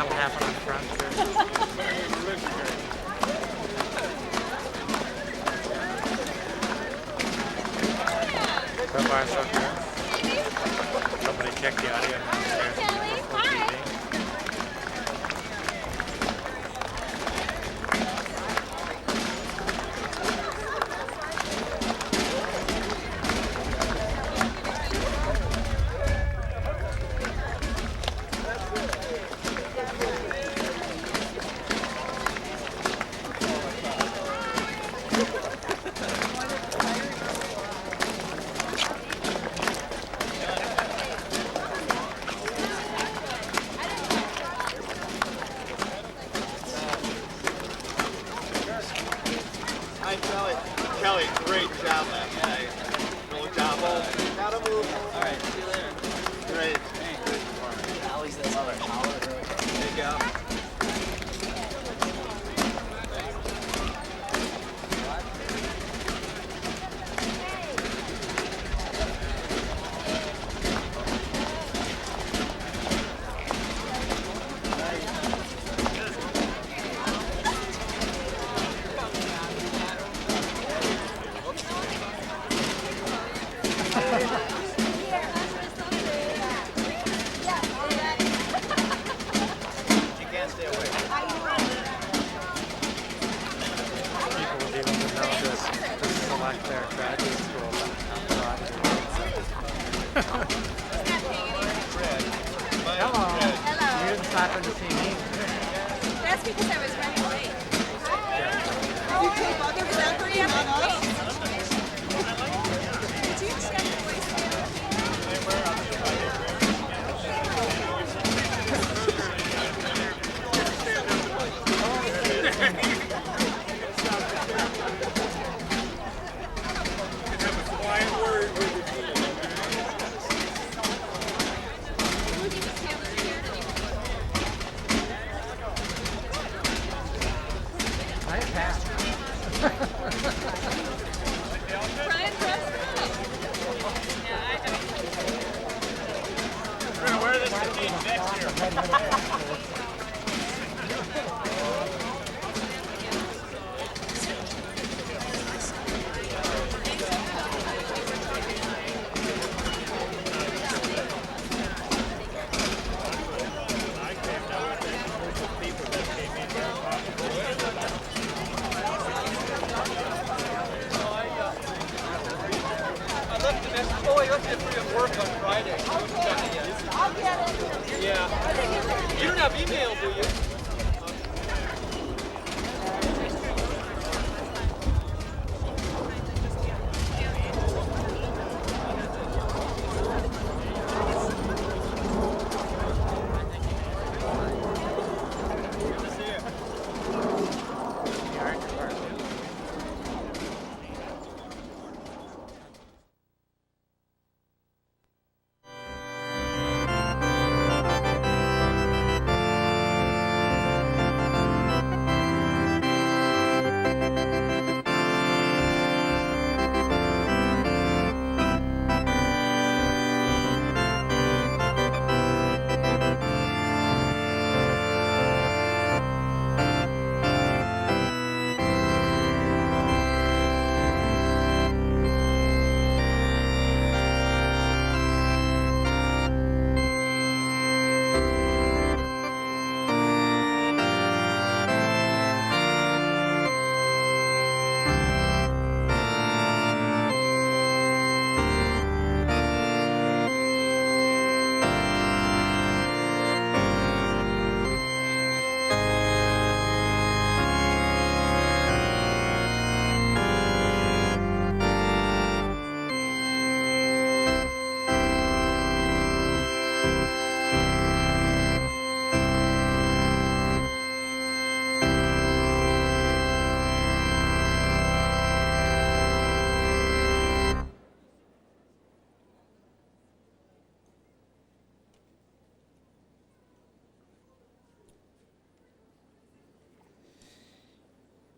That'll happen on the front too. So far, so good. Somebody check the audio downstairs. Kelly, great job last night. Good job. Gotta move. All right, see you later. Great. Good performance. Allie's this other power. There you go.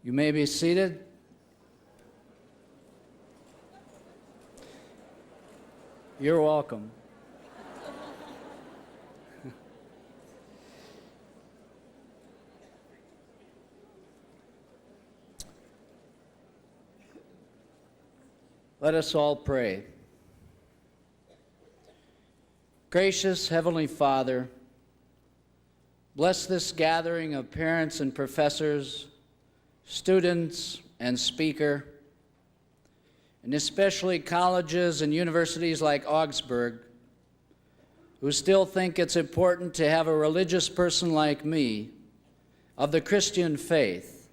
You may be seated. You're welcome. Let us all pray. Gracious Heavenly Father, bless this gathering of parents and professors, students and speaker, and especially colleges and universities like Augsburg, who still think it's important to have a religious person like me, of the Christian faith,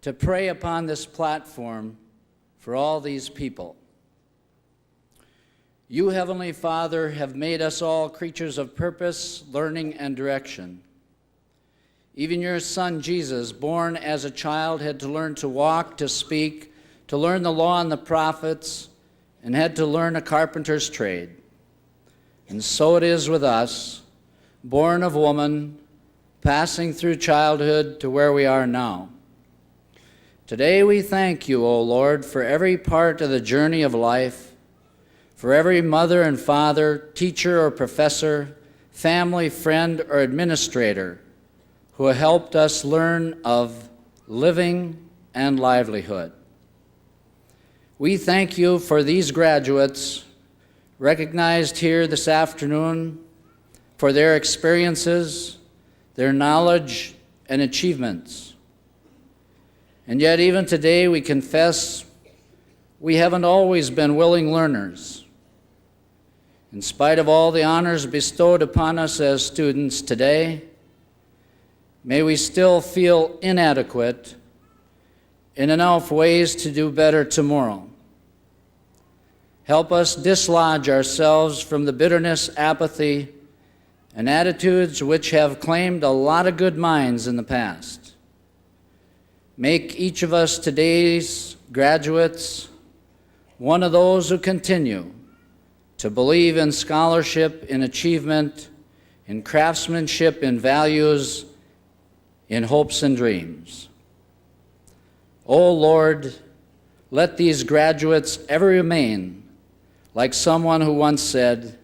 to pray upon this platform for all these people. You, Heavenly Father, have made us all creatures of purpose, learning, and direction. Even your Son, Jesus, born as a child, had to learn to walk, to speak, to learn the law and the prophets, and had to learn a carpenter's trade. And so it is with us, born of woman, passing through childhood to where we are now. Today we thank you, O Lord, for every part of the journey of life, for every mother and father, teacher or professor, family, friend, or administrator who helped us learn of living and livelihood. We thank you for these graduates recognized here this afternoon, for their experiences, their knowledge and achievements. And yet even today we confess we haven't always been willing learners. In spite of all the honors bestowed upon us as students today, may we still feel inadequate in enough ways to do better tomorrow. Help us dislodge ourselves from the bitterness, apathy, and attitudes which have claimed a lot of good minds in the past. Make each of us today's graduates one of those who continue to believe in scholarship, in achievement, in craftsmanship, in values, in hopes and dreams. O Lord, let these graduates ever remain like someone who once said,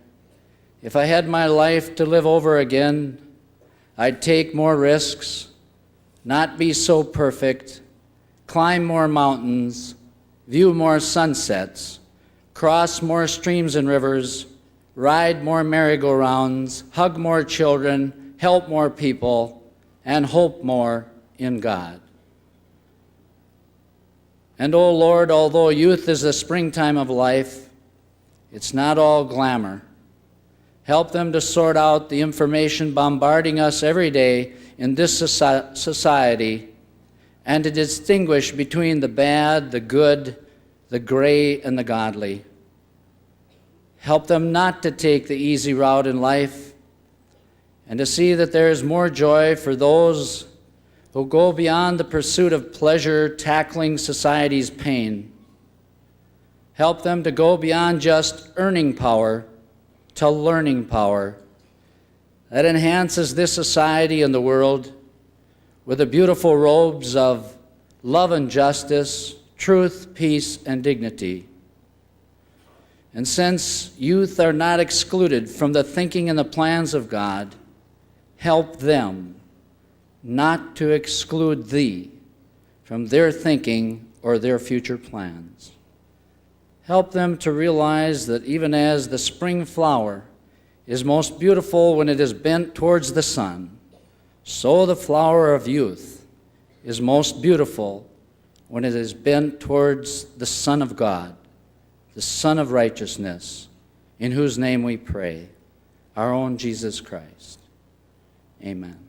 "If I had my life to live over again, I'd take more risks, not be so perfect, climb more mountains, view more sunsets, cross more streams and rivers, ride more merry-go-rounds, hug more children, help more people, and hope more in God." And, O Lord, although youth is the springtime of life, it's not all glamour. Help them to sort out the information bombarding us every day in this society and to distinguish between the bad, the good, the gray, and the godly. Help them not to take the easy route in life and to see that there is more joy for those who go beyond the pursuit of pleasure, tackling society's pain. Help them to go beyond just earning power to learning power that enhances this society and the world with the beautiful robes of love and justice, truth, peace, and dignity. And since youth are not excluded from the thinking and the plans of God, help them not to exclude thee from their thinking or their future plans. Help them to realize that even as the spring flower is most beautiful when it is bent towards the sun, so the flower of youth is most beautiful when it is bent towards the Son of God, the Son of righteousness, in whose name we pray, our own Jesus Christ. Amen.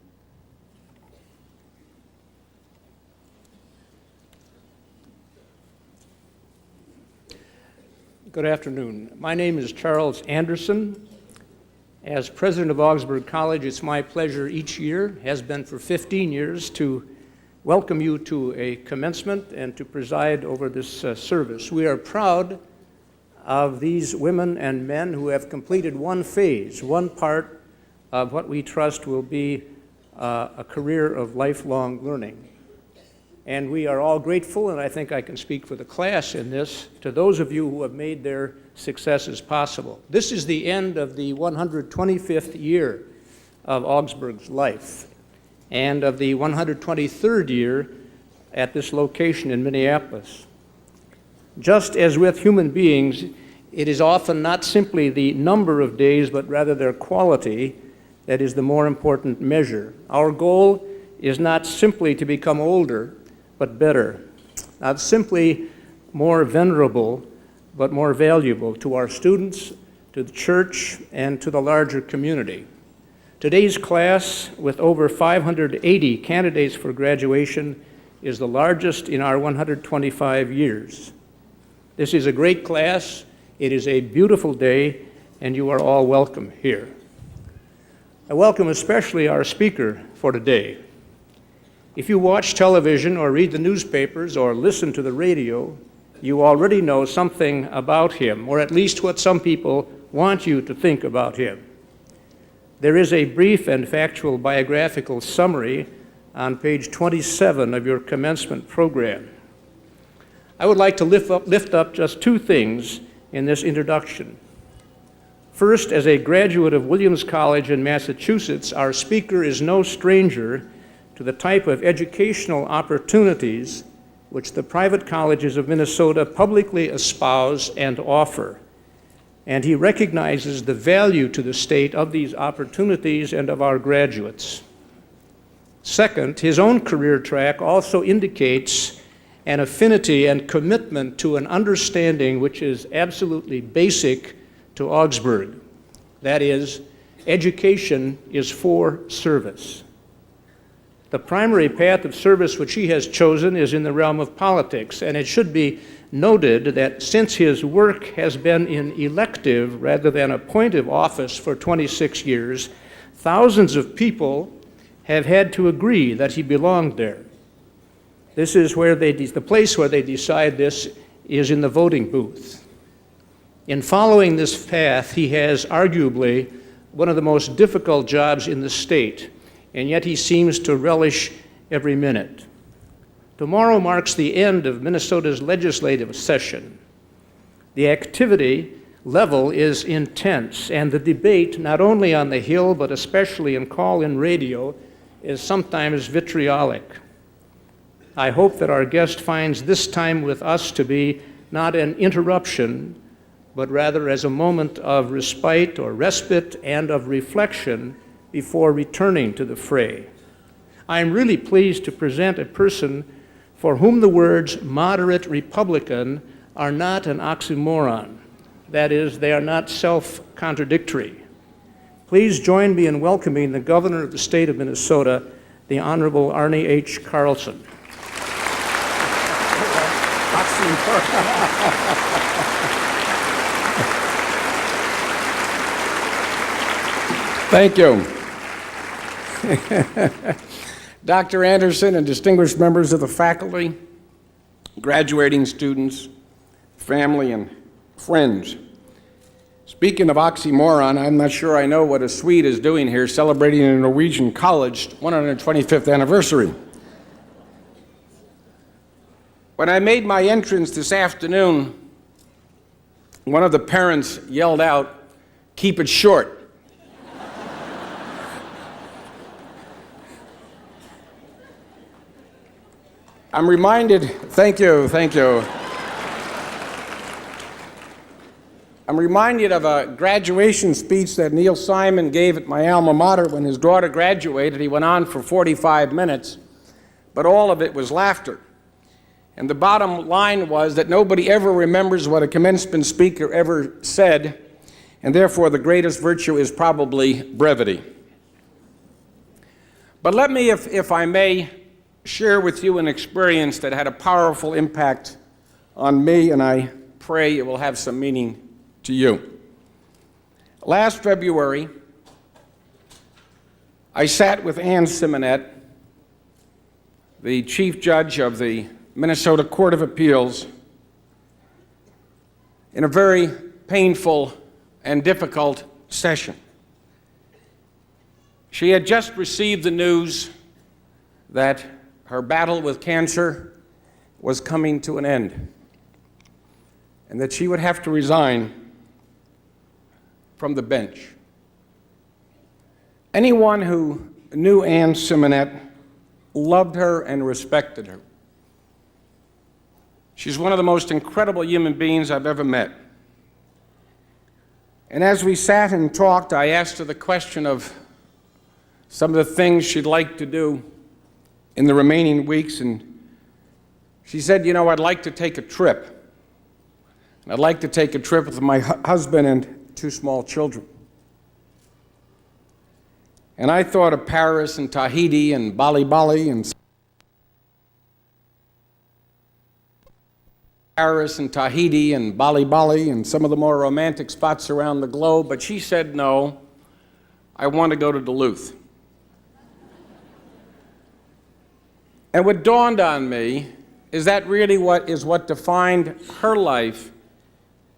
Good afternoon. My name is Charles Anderson. As president of Augsburg College, it's my pleasure each year, has been for 15 years, to welcome you to a commencement and to preside over this service. We are proud of these women and men who have completed one phase, one part of what we trust will be a career of lifelong learning. And we are all grateful, and I think I can speak for the class in this, to those of you who have made their successes possible. This is the end of the 125th year of Augsburg's life and of the 123rd year at this location in Minneapolis. Just as with human beings, it is often not simply the number of days, but rather their quality that is the more important measure. Our goal is not simply to become older, but better. Not simply more venerable, but more valuable to our students, to the church, and to the larger community. Today's class, with over 580 candidates for graduation, is the largest in our 125 years. This is a great class, it is a beautiful day, and you are all welcome here. I welcome especially our speaker for today. If you watch television or read the newspapers or listen to the radio, you already know something about him, or at least what some people want you to think about him. There is a brief and factual biographical summary on page 27 of your commencement program. I would like to lift up just two things in this introduction. First, as a graduate of Williams College in Massachusetts, our speaker is no stranger to the type of educational opportunities which the private colleges of Minnesota publicly espouse and offer. And he recognizes the value to the state of these opportunities and of our graduates. Second, his own career track also indicates an affinity and commitment to an understanding which is absolutely basic to Augsburg. That is, education is for service. The primary path of service which he has chosen is in the realm of politics, and it should be noted that since his work has been in elective rather than appointive office for 26 years, thousands of people have had to agree that he belonged there. This is where the place where they decide this is in the voting booth. In following this path, he has arguably one of the most difficult jobs in the state, and yet he seems to relish every minute. Tomorrow marks the end of Minnesota's legislative session. The activity level is intense, and the debate, not only on the Hill, but especially in call-in radio, is sometimes vitriolic. I hope that our guest finds this time with us to be not an interruption, but rather as a moment of respite or respite and of reflection before returning to the fray. I am really pleased to present a person for whom the words moderate Republican are not an oxymoron. That is, they are not self-contradictory. Please join me in welcoming the governor of the state of Minnesota, the Honorable Arnie H. Carlson. Thank you. Dr. Anderson and distinguished members of the faculty, graduating students, family, and friends. Speaking of oxymoron, I'm not sure I know what a Swede is doing here celebrating a Norwegian college 125th anniversary. When I made my entrance this afternoon, one of the parents yelled out, "Keep it short." I'm reminded, thank you. I'm reminded of a graduation speech that Neil Simon gave at my alma mater when his daughter graduated. He went on for 45 minutes, but all of it was laughter. And the bottom line was that nobody ever remembers what a commencement speaker ever said, and therefore the greatest virtue is probably brevity. But let me, if I may, share with you an experience that had a powerful impact on me, and I pray it will have some meaning to you. Last February, I sat with Ann Simonette, the chief judge of the Minnesota Court of Appeals, in a very painful and difficult session. She had just received the news that her battle with cancer was coming to an end, and that she would have to resign from the bench. Anyone who knew Ann Simonette loved her and respected her. She's one of the most incredible human beings I've ever met. And as we sat and talked, I asked her the question of some of the things she'd like to do in the remaining weeks, and she said, you know, I'd like to take a trip. And I'd like to take a trip with my husband and 2 small children. And I thought of Paris and Tahiti and Bali and Paris and Tahiti and Bali and some of the more romantic spots around the globe, but she said, no, I want to go to Duluth. And what dawned on me is that really what defined her life,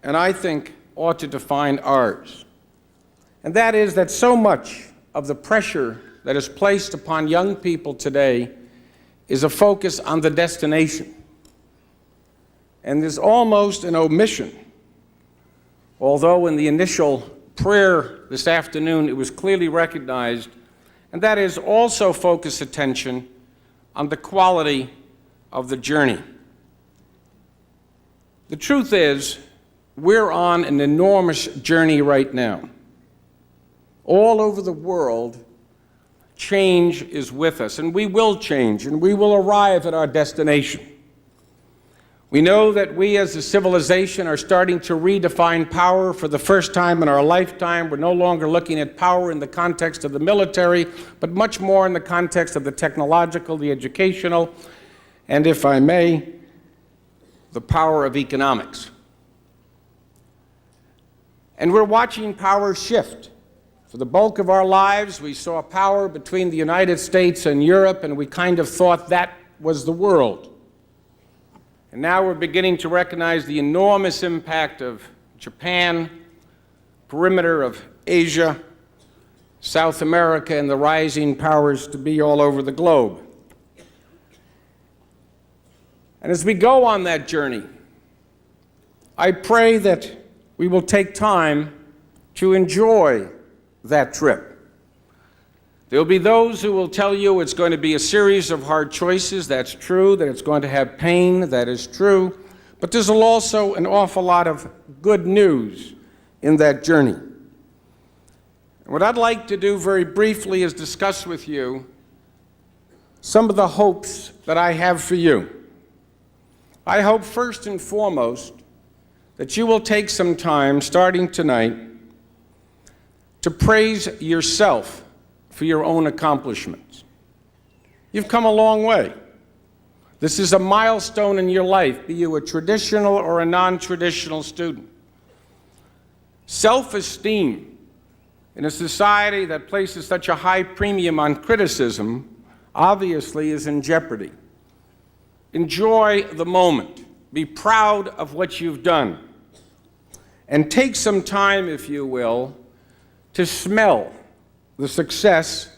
and I think ought to define ours. And that is that so much of the pressure that is placed upon young people today is a focus on the destination. And there's almost an omission, although in the initial prayer this afternoon it was clearly recognized, and that is also focus attention on the quality of the journey. The truth is, we're on an enormous journey right now. All over the world, change is with us, and we will change, and we will arrive at our destination. We know that we as a civilization are starting to redefine power for the first time in our lifetime. We're no longer looking at power in the context of the military, but much more in the context of the technological, the educational, and if I may, the power of economics. And we're watching power shift. For the bulk of our lives, we saw power between the United States and Europe, and we kind of thought that was the world. And now we're beginning to recognize the enormous impact of Japan, perimeter of Asia, South America, and the rising powers to be all over the globe. And as we go on that journey, I pray that we will take time to enjoy that trip. There will be those who will tell you it's going to be a series of hard choices. That's true. That it's going to have pain. That is true. But there's also an awful lot of good news in that journey. And what I'd like to do very briefly is discuss with you some of the hopes that I have for you. I hope first and foremost that you will take some time, starting tonight, to praise yourself for your own accomplishments. You've come a long way. This is a milestone in your life, be you a traditional or a non-traditional student. Self-esteem in a society that places such a high premium on criticism obviously is in jeopardy. Enjoy the moment. Be proud of what you've done. And take some time, if you will, to smell the success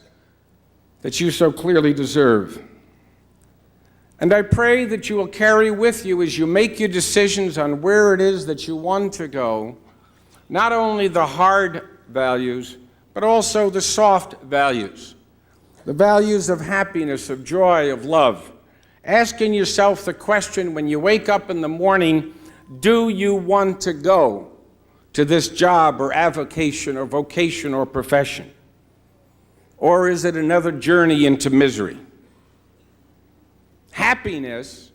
that you so clearly deserve. And I pray that you will carry with you as you make your decisions on where it is that you want to go, not only the hard values, but also the soft values, the values of happiness, of joy, of love. Asking yourself the question when you wake up in the morning, do you want to go to this job or avocation or vocation or profession? Or is it another journey into misery? Happiness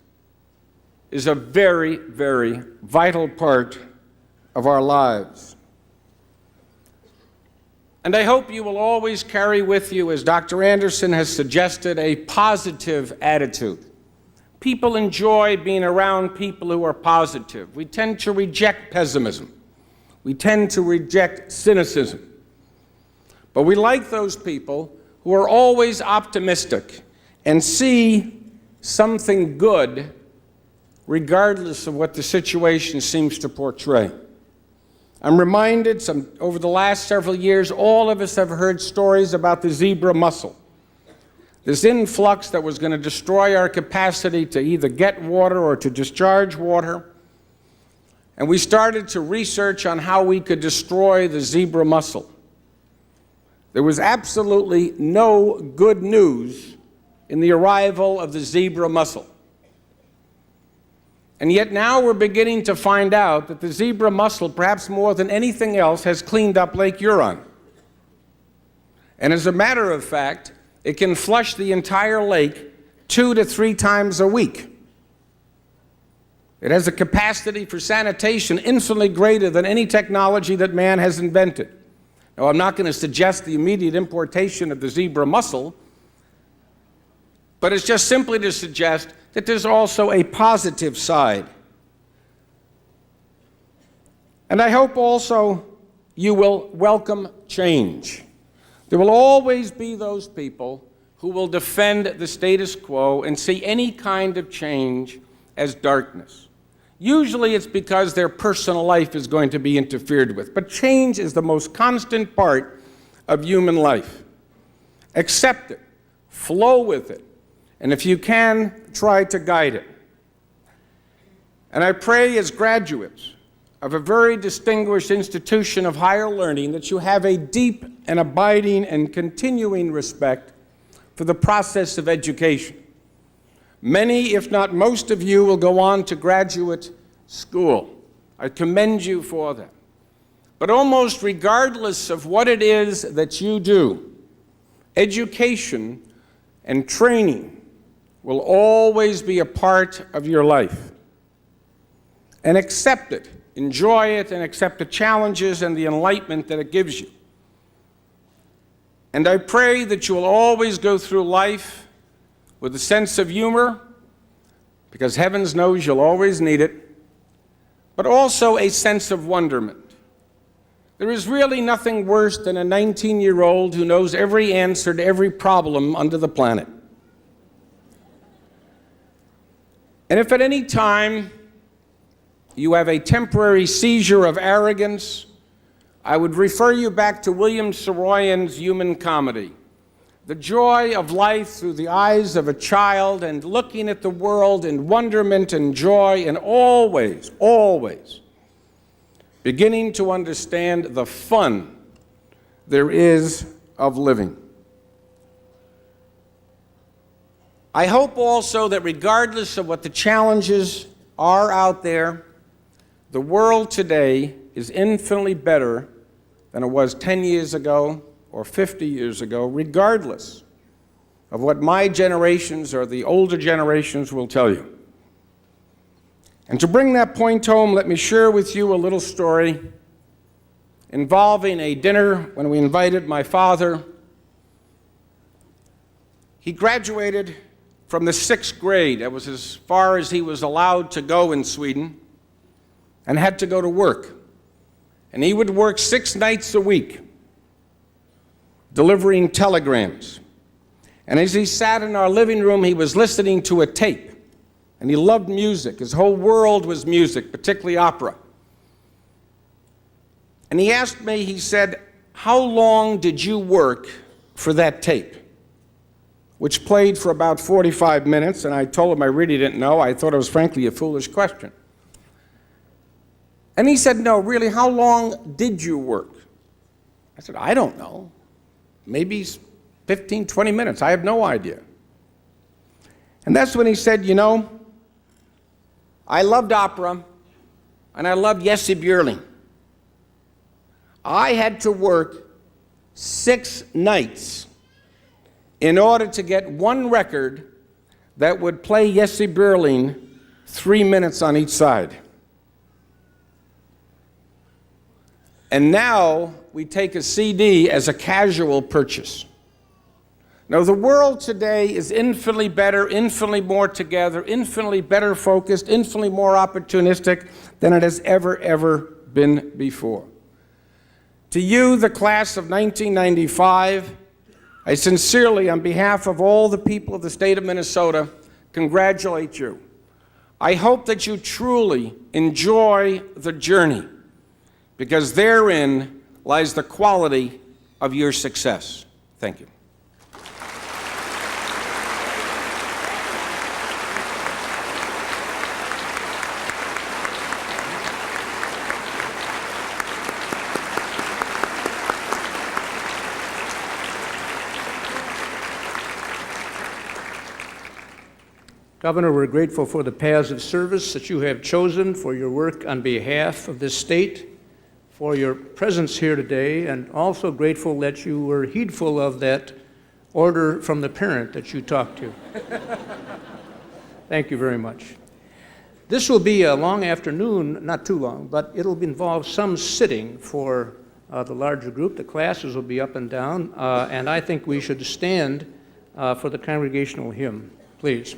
is a very, very vital part of our lives. And I hope you will always carry with you, as Dr. Anderson has suggested, a positive attitude. People enjoy being around people who are positive. We tend to reject pessimism. We tend to reject cynicism. But we like those people who are always optimistic and see something good regardless of what the situation seems to portray. I'm reminded over the last several years, all of us have heard stories about the zebra mussel. This influx that was going to destroy our capacity to either get water or to discharge water. And we started to research on how we could destroy the zebra mussel. There was absolutely no good news in the arrival of the zebra mussel. And yet now we're beginning to find out that the zebra mussel, perhaps more than anything else, has cleaned up Lake Huron. And as a matter of fact, it can flush the entire lake 2 to 3 times a week. It has a capacity for sanitation infinitely greater than any technology that man has invented. Now, I'm not going to suggest the immediate importation of the zebra mussel, but it's just simply to suggest that there's also a positive side. And I hope also you will welcome change. There will always be those people who will defend the status quo and see any kind of change as darkness. Usually it's because their personal life is going to be interfered with. But change is the most constant part of human life. Accept it, flow with it, and if you can, try to guide it. And I pray as graduates of a very distinguished institution of higher learning that you have a deep and abiding and continuing respect for the process of education. Many, if not most of you, will go on to graduate school. I commend you for that. But almost regardless of what it is that you do, education and training will always be a part of your life. And accept it, enjoy it, and accept the challenges and the enlightenment that it gives you. And I pray that you will always go through life with a sense of humor, because heavens knows you'll always need it, but also a sense of wonderment. There is really nothing worse than a 19-year-old who knows every answer to every problem under the planet. And if at any time you have a temporary seizure of arrogance, I would refer you back to William Saroyan's Human Comedy. The joy of life through the eyes of a child and looking at the world in wonderment and joy and always, always beginning to understand the fun there is of living. I hope also that regardless of what the challenges are out there, the world today is infinitely better than it was 10 years ago or 50 years ago, regardless of what my generations or the older generations will tell you. And to bring that point home, let me share with you a little story involving a dinner when we invited my father. He graduated from the 6th grade. That was as far as he was allowed to go in Sweden, and had to go to work. And he would work 6 nights a week, delivering telegrams. And as he sat in our living room, he was listening to a tape. And he loved music. His whole world was music, particularly opera. And he asked me, he said, "How long did you work for that tape?" Which played for about 45 minutes, and I told him I really didn't know. I thought it was frankly a foolish question. And he said, "No, really, how long did you work?" I said, "I don't know. Maybe 15, 20 minutes. I have no idea." And that's when he said, "You know, I loved opera, and I loved Jesse Björling. I had to work 6 nights in order to get one record that would play Jesse Björling 3 minutes on each side. And now we take a CD as a casual purchase." Now, the world today is infinitely better, infinitely more together, infinitely better focused, infinitely more opportunistic than it has ever been before. To you, the class of 1995, I sincerely, on behalf of all the people of the state of Minnesota, congratulate you. I hope that you truly enjoy the journey, because therein lies the quality of your success. Thank you. Governor, we're grateful for the paths of service that you have chosen for your work on behalf of this state, for your presence here today, and also grateful that you were heedful of that order from the parent that you talked to. Thank you very much. This will be a long afternoon, not too long, but it'll involve some sitting for the larger group. The classes will be up and down, and I think we should stand for the congregational hymn, please.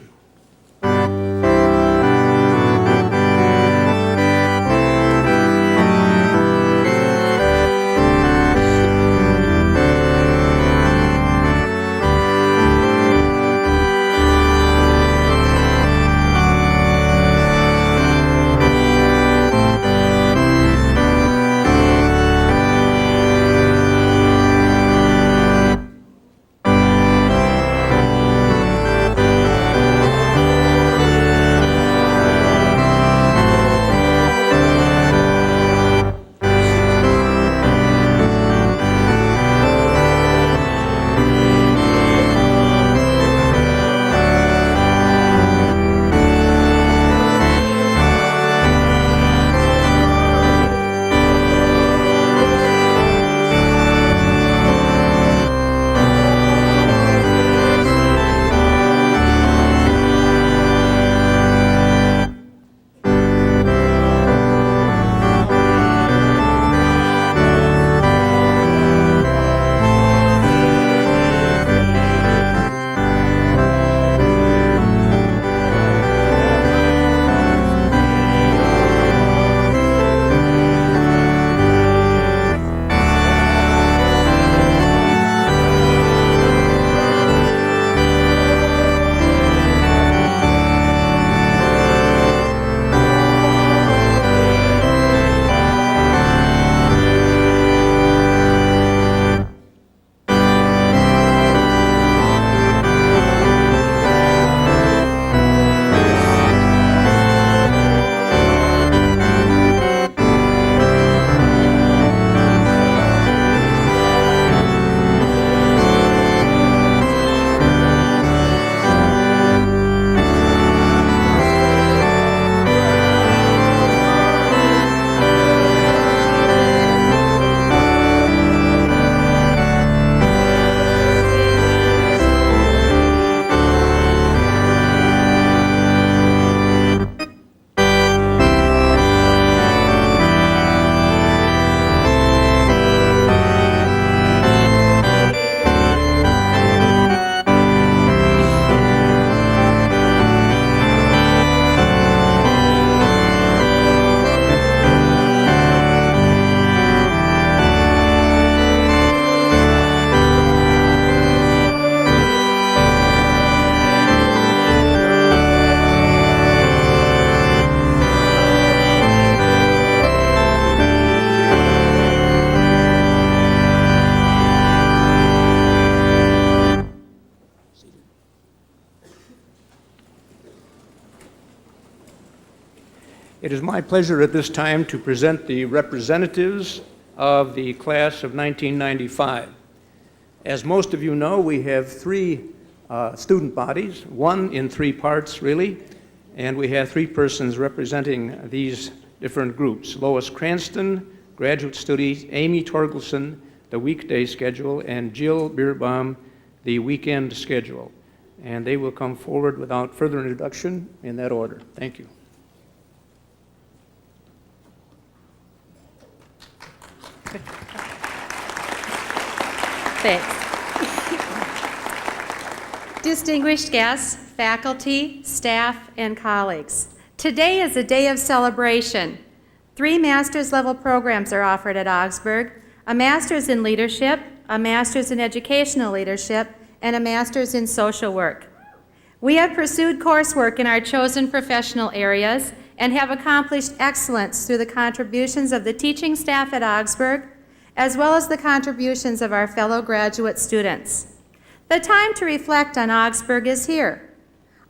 It is my pleasure at this time to present the representatives of the class of 1995. As most of you know, we have three student bodies, one in three parts really, and we have three persons representing these different groups. Lois Cranston, graduate studies, Amy Torgelson, the weekday schedule, and Jill Bierbaum, the weekend schedule. And they will come forward without further introduction in that order. Thank you. Thanks. Distinguished guests, faculty, staff, and colleagues, today is a day of celebration. 3 master's level programs are offered at Augsburg: a master's in leadership, a master's in educational leadership, and a master's in social work. We have pursued coursework in our chosen professional areas and have accomplished excellence through the contributions of the teaching staff at Augsburg, as well as the contributions of our fellow graduate students. The time to reflect on Augsburg is here.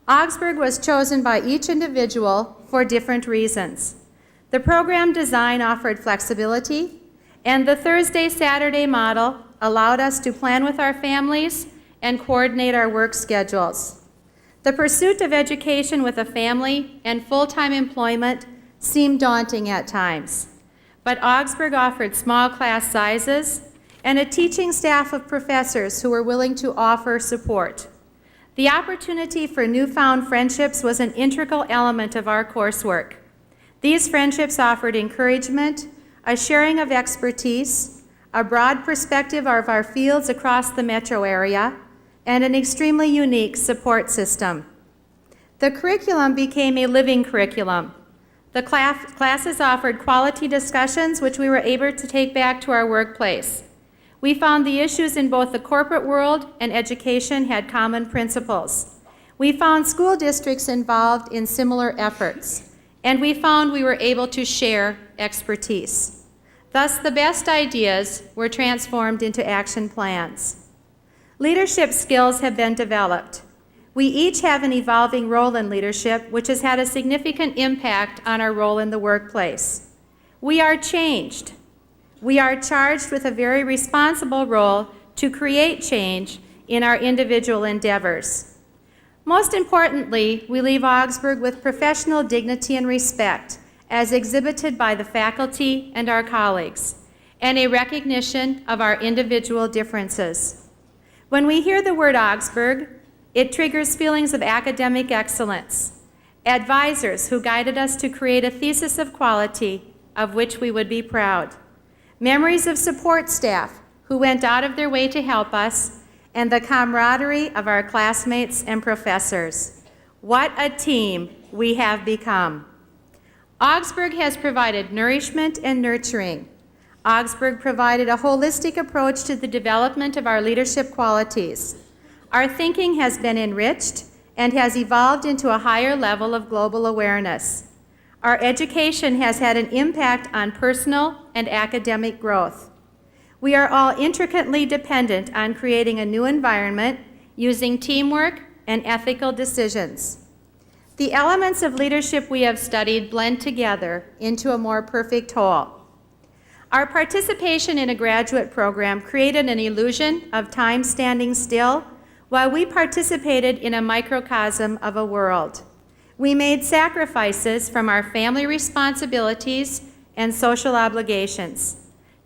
Augsburg was chosen by each individual for different reasons. The program design offered flexibility, and the Thursday-Saturday model allowed us to plan with our families and coordinate our work schedules. The pursuit of education with a family and full-time employment seemed daunting at times, but Augsburg offered small class sizes and a teaching staff of professors who were willing to offer support. The opportunity for newfound friendships was an integral element of our coursework. These friendships offered encouragement, a sharing of expertise, a broad perspective of our fields across the metro area, and an extremely unique support system. The curriculum became a living curriculum. The classes offered quality discussions which we were able to take back to our workplace. We found the issues in both the corporate world and education had common principles. We found school districts involved in similar efforts, and we found we were able to share expertise. Thus, the best ideas were transformed into action plans. Leadership skills have been developed. We each have an evolving role in leadership, which has had a significant impact on our role in the workplace. We are changed. We are charged with a very responsible role to create change in our individual endeavors. Most importantly, we leave Augsburg with professional dignity and respect, as exhibited by the faculty and our colleagues, and a recognition of our individual differences. When we hear the word Augsburg, it triggers feelings of academic excellence, advisors who guided us to create a thesis of quality of which we would be proud, memories of support staff who went out of their way to help us, and the camaraderie of our classmates and professors. What a team we have become. Augsburg has provided nourishment and nurturing. Augsburg provided a holistic approach to the development of our leadership qualities. Our thinking has been enriched and has evolved into a higher level of global awareness. Our education has had an impact on personal and academic growth. We are all intricately dependent on creating a new environment using teamwork and ethical decisions. The elements of leadership we have studied blend together into a more perfect whole. Our participation in a graduate program created an illusion of time standing still while we participated in a microcosm of a world. We made sacrifices from our family responsibilities and social obligations.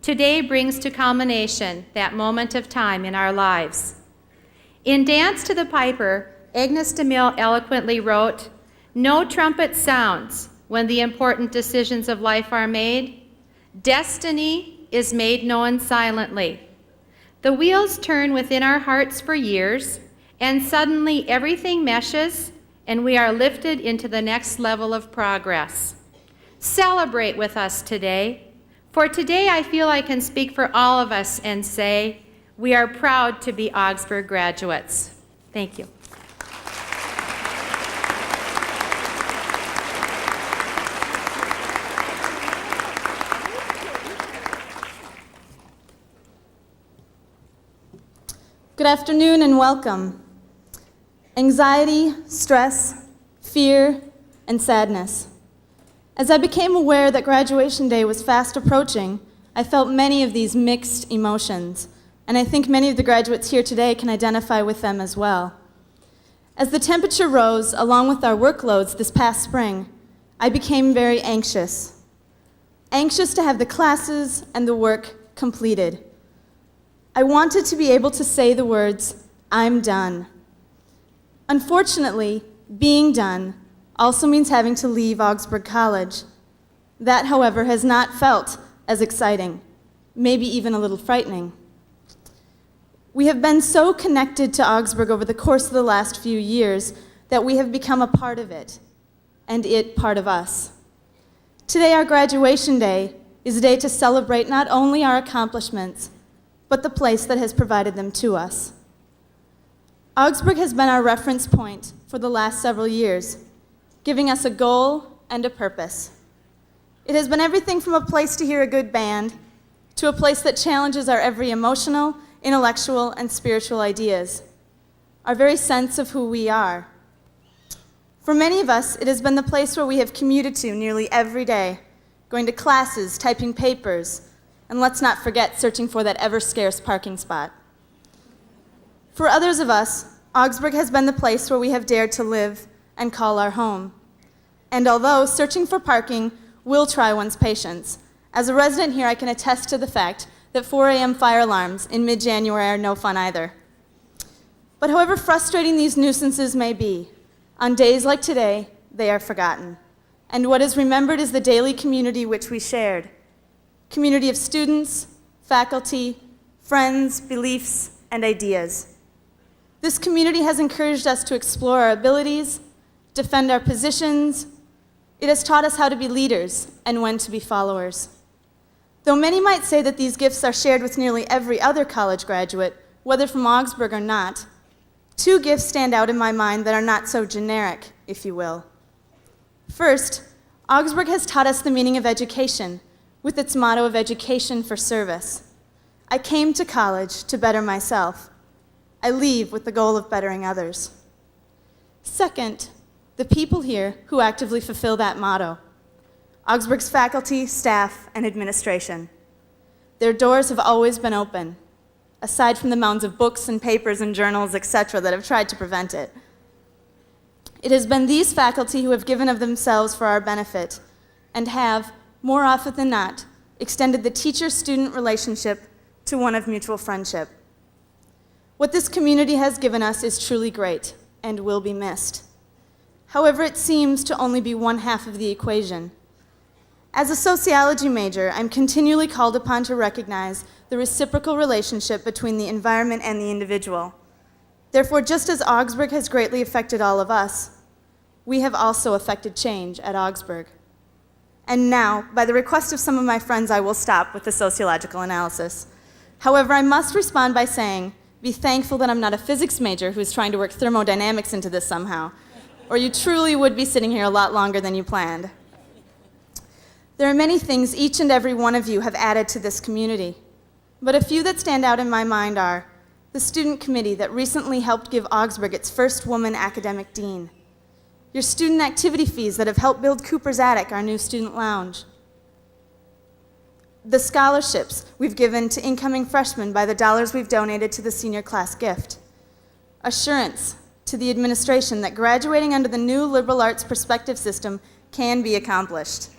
Today brings to culmination that moment of time in our lives. In Dance to the Piper, Agnes de Mille eloquently wrote, "No trumpet sounds when the important decisions of life are made. Destiny is made known silently. The wheels turn within our hearts for years, and suddenly everything meshes, and we are lifted into the next level of progress. Celebrate with us today. For today I feel I can speak for all of us and say, we are proud to be Augsburg graduates." Thank you. Good afternoon and welcome. Anxiety, stress, fear, and sadness. As I became aware that graduation day was fast approaching, I felt many of these mixed emotions, and I think many of the graduates here today can identify with them as well. As the temperature rose, along with our workloads this past spring, I became very anxious. Anxious to have the classes and the work completed. I wanted to be able to say the words, "I'm done." Unfortunately, being done also means having to leave Augsburg College. That, however, has not felt as exciting, maybe even a little frightening. We have been so connected to Augsburg over the course of the last few years that we have become a part of it, and it part of us. Today, our graduation day is a day to celebrate not only our accomplishments, but the place that has provided them to us. Augsburg has been our reference point for the last several years, giving us a goal and a purpose. It has been everything from a place to hear a good band to a place that challenges our every emotional, intellectual, and spiritual ideas, our very sense of who we are. For many of us, it has been the place where we have commuted to nearly every day, going to classes, typing papers, and let's not forget searching for that ever-scarce parking spot. For others of us, Augsburg has been the place where we have dared to live and call our home. And although searching for parking will try one's patience, as a resident here I can attest to the fact that 4 a.m. fire alarms in mid-January are no fun either. But however frustrating these nuisances may be, on days like today, they are forgotten. And what is remembered is the daily community which we shared. Community of students, faculty, friends, beliefs, and ideas. This community has encouraged us to explore our abilities, defend our positions. It has taught us how to be leaders and when to be followers. Though many might say that these gifts are shared with nearly every other college graduate, whether from Augsburg or not, 2 gifts stand out in my mind that are not so generic, if you will. First, Augsburg has taught us the meaning of education, with its motto of education for service. I came to college to better myself. I leave with the goal of bettering others. Second, the people here who actively fulfill that motto. Augsburg's faculty, staff, and administration. Their doors have always been open, aside from the mounds of books and papers and journals, etc., that have tried to prevent it. It has been these faculty who have given of themselves for our benefit and have, more often than not, extended the teacher-student relationship to one of mutual friendship. What this community has given us is truly great and will be missed. However, it seems to only be one half of the equation. As a sociology major, I'm continually called upon to recognize the reciprocal relationship between the environment and the individual. Therefore, just as Augsburg has greatly affected all of us, we have also affected change at Augsburg. And now, by the request of some of my friends, I will stop with the sociological analysis. However, I must respond by saying, be thankful that I'm not a physics major who's trying to work thermodynamics into this somehow, or you truly would be sitting here a lot longer than you planned. There are many things each and every one of you have added to this community, but a few that stand out in my mind are the student committee that recently helped give Augsburg its first woman academic dean, your student activity fees that have helped build Cooper's Attic, our new student lounge, the scholarships we've given to incoming freshmen by the dollars we've donated to the senior class gift, assurance to the administration that graduating under the new liberal arts perspective system can be accomplished.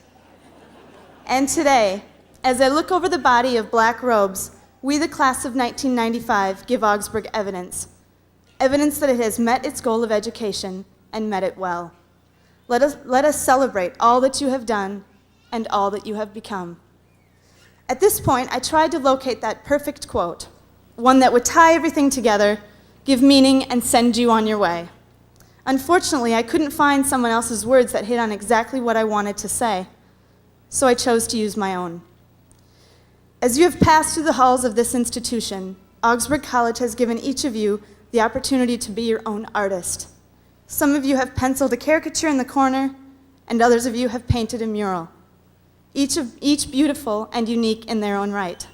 And today, as I look over the body of black robes, we, the class of 1995, give Augsburg evidence that it has met its goal of education and met it well. Let us celebrate all that you have done and all that you have become. At this point, I tried to locate that perfect quote, one that would tie everything together, give meaning, and send you on your way. Unfortunately, I couldn't find someone else's words that hit on exactly what I wanted to say, so I chose to use my own. As you have passed through the halls of this institution, Augsburg College has given each of you the opportunity to be your own artist. Some of you have penciled a caricature in the corner, and others of you have painted a mural, each beautiful and unique in their own right.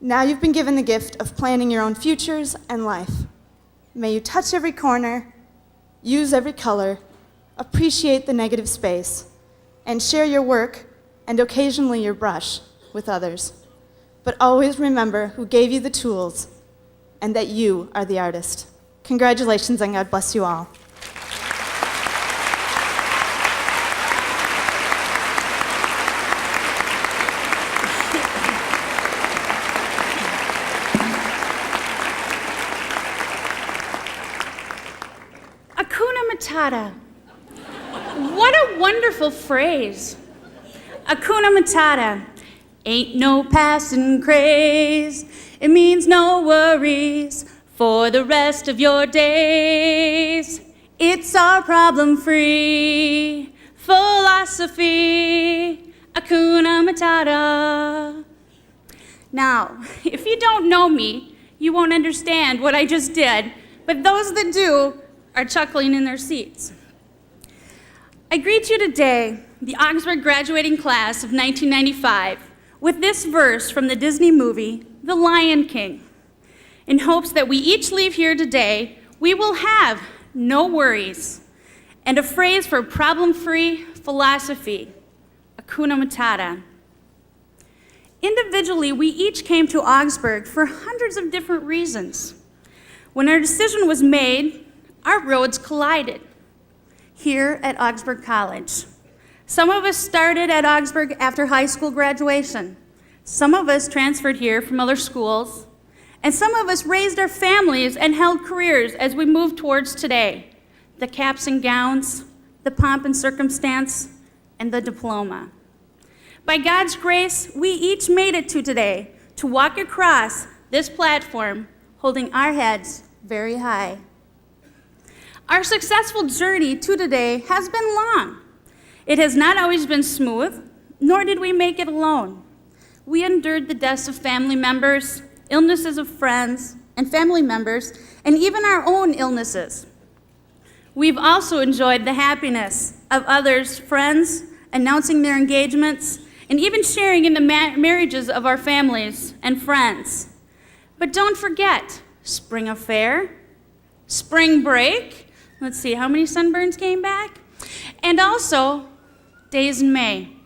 Now you've been given the gift of planning your own futures and life. May you touch every corner, use every color, appreciate the negative space, and share your work and occasionally your brush with others. But always remember who gave you the tools and that you are the artist. Congratulations and God bless you all. Hakuna Matata. What a wonderful phrase. Hakuna Matata. Ain't no passing craze. It means no worries for the rest of your days. It's our problem-free philosophy. Hakuna Matata. Now, if you don't know me, you won't understand what I just did, but those that do are chuckling in their seats. I greet you today, the Augsburg graduating class of 1995, with this verse from the Disney movie, The Lion King. In hopes that we each leave here today, we will have no worries, and a phrase for problem-free philosophy, Hakuna Matata. Individually, we each came to Augsburg for hundreds of different reasons. When our decision was made, our roads collided here at Augsburg College. Some of us started at Augsburg after high school graduation. Some of us transferred here from other schools. And some of us raised our families and held careers as we moved towards today. The caps and gowns, the pomp and circumstance, and the diploma. By God's grace, we each made it to today to walk across this platform holding our heads very high. Our successful journey to today has been long. It has not always been smooth, nor did we make it alone. We endured the deaths of family members, illnesses of friends and family members, and even our own illnesses. We've also enjoyed the happiness of others' friends, announcing their engagements, and even sharing in the marriages of our families and friends. But don't forget, spring affair, spring break, let's see, how many sunburns came back? And also, days in May.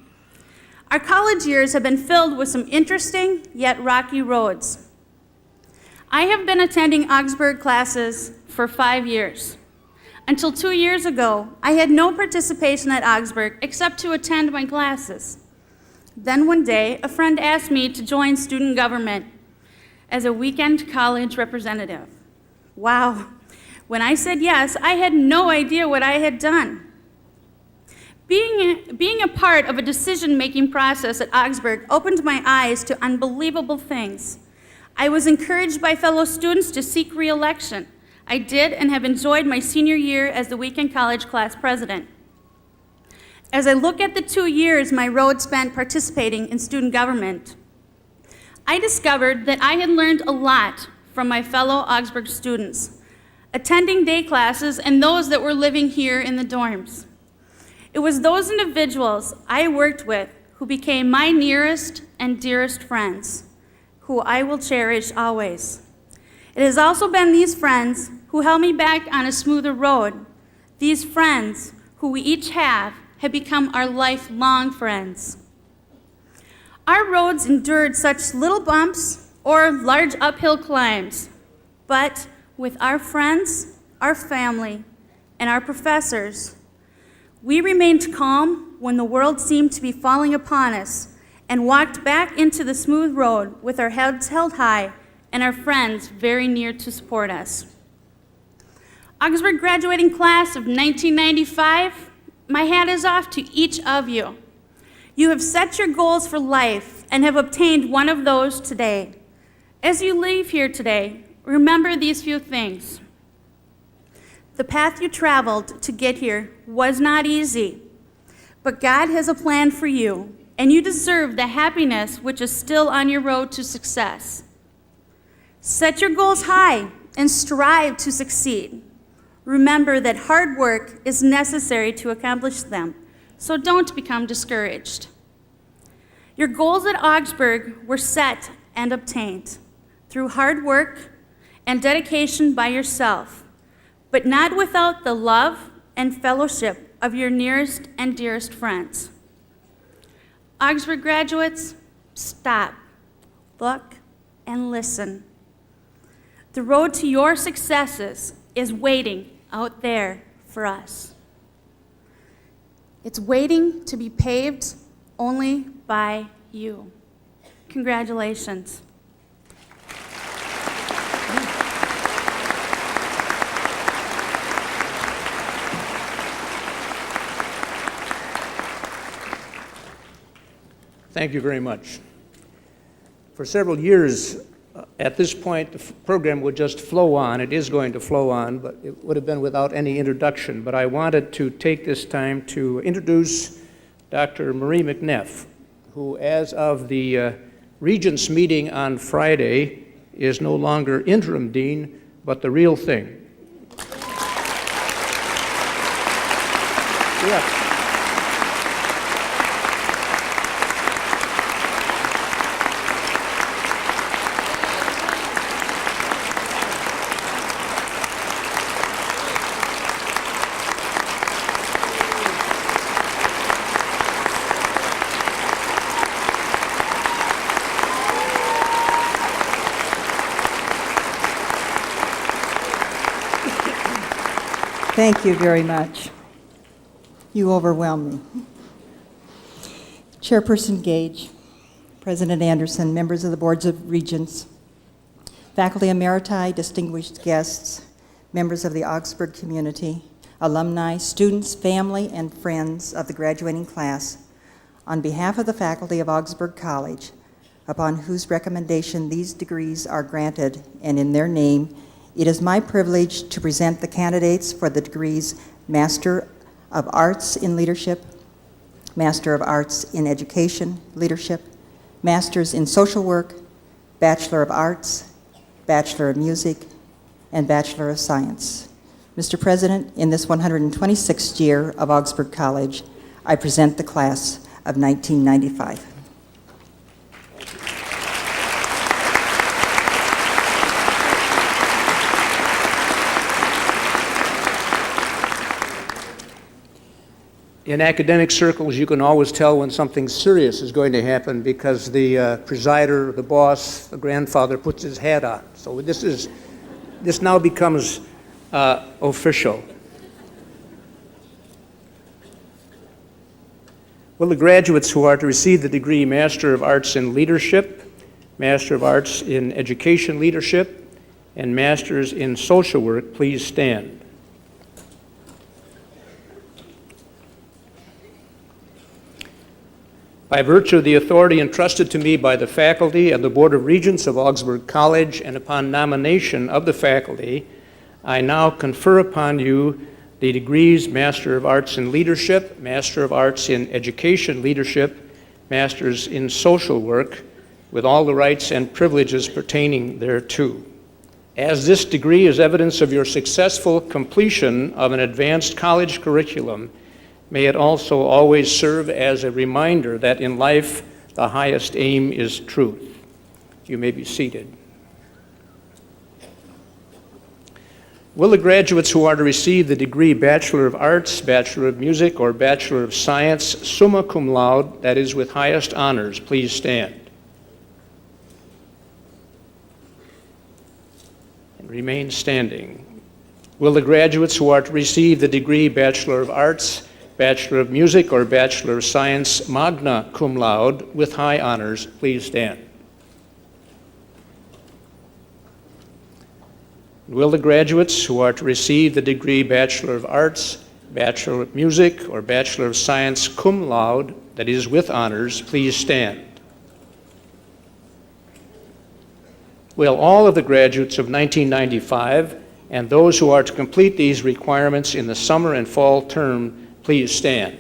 Our college years have been filled with some interesting yet rocky roads. I have been attending Augsburg classes for 5 years. Until 2 years ago, I had no participation at Augsburg except to attend my classes. Then one day, a friend asked me to join student government as a weekend college representative. Wow. When I said yes, I had no idea what I had done. Being a part of a decision-making process at Augsburg opened my eyes to unbelievable things. I was encouraged by fellow students to seek re-election. I did and have enjoyed my senior year as the weekend college class president. As I look at the 2 years my road spent participating in student government, I discovered that I had learned a lot from my fellow Augsburg students, attending day classes and those that were living here in the dorms. It was those individuals I worked with who became my nearest and dearest friends, who I will cherish always. It has also been these friends who held me back on a smoother road. These friends, who we each have become our lifelong friends. Our roads endured such little bumps or large uphill climbs, but with our friends, our family, and our professors, we remained calm when the world seemed to be falling upon us and walked back into the smooth road with our heads held high and our friends very near to support us. Augsburg graduating class of 1995, my hat is off to each of you. You have set your goals for life and have obtained one of those today. As you leave here today, remember these few things. The path you traveled to get here was not easy, but God has a plan for you, and you deserve the happiness which is still on your road to success. Set your goals high and strive to succeed. Remember that hard work is necessary to accomplish them, so don't become discouraged. Your goals at Augsburg were set and obtained through hard work and dedication by yourself, but not without the love and fellowship of your nearest and dearest friends. Augsburg graduates, stop, look, and listen. The road to your successes is waiting out there for us. It's waiting to be paved only by you. Congratulations. Thank you very much. For several years, at this point, the program would just flow on. It is going to flow on, but it would have been without any introduction. But I wanted to take this time to introduce Dr. Marie McNeff, who, as of the Regents meeting on Friday, is no longer interim dean, but the real thing. Yeah. Thank you very much. You overwhelm me. Chairperson Gage, President Anderson, members of the Boards of Regents, faculty emeriti, distinguished guests, members of the Augsburg community, alumni, students, family, and friends of the graduating class, on behalf of the faculty of Augsburg College, upon whose recommendation these degrees are granted, and in their name, it is my privilege to present the candidates for the degrees Master of Arts in Leadership, Master of Arts in Education Leadership, Masters in Social Work, Bachelor of Arts, Bachelor of Music, and Bachelor of Science. Mr. President, in this 126th year of Augsburg College, I present the class of 1995. In academic circles, you can always tell when something serious is going to happen because the presider, the boss, the grandfather puts his hat on. So this now becomes official. Will the graduates who are to receive the degree Master of Arts in Leadership, Master of Arts in Education Leadership, and Masters in Social Work please stand? By virtue of the authority entrusted to me by the faculty and the Board of Regents of Augsburg College, and upon nomination of the faculty, I now confer upon you the degrees Master of Arts in Leadership, Master of Arts in Education Leadership, Masters in Social Work, with all the rights and privileges pertaining thereto. As this degree is evidence of your successful completion of an advanced college curriculum, may it also always serve as a reminder that in life the highest aim is truth. You may be seated. Will the graduates who are to receive the degree Bachelor of Arts, Bachelor of Music, or Bachelor of Science, summa cum laude, that is with highest honors, please stand? And remain standing. Will the graduates who are to receive the degree Bachelor of Arts, Bachelor of Music, or Bachelor of Science, magna cum laude, with high honors, please stand? Will the graduates who are to receive the degree Bachelor of Arts, Bachelor of Music, or Bachelor of Science cum laude, that is with honors, please stand? Will all of the graduates of 1995 and those who are to complete these requirements in the summer and fall term please stand?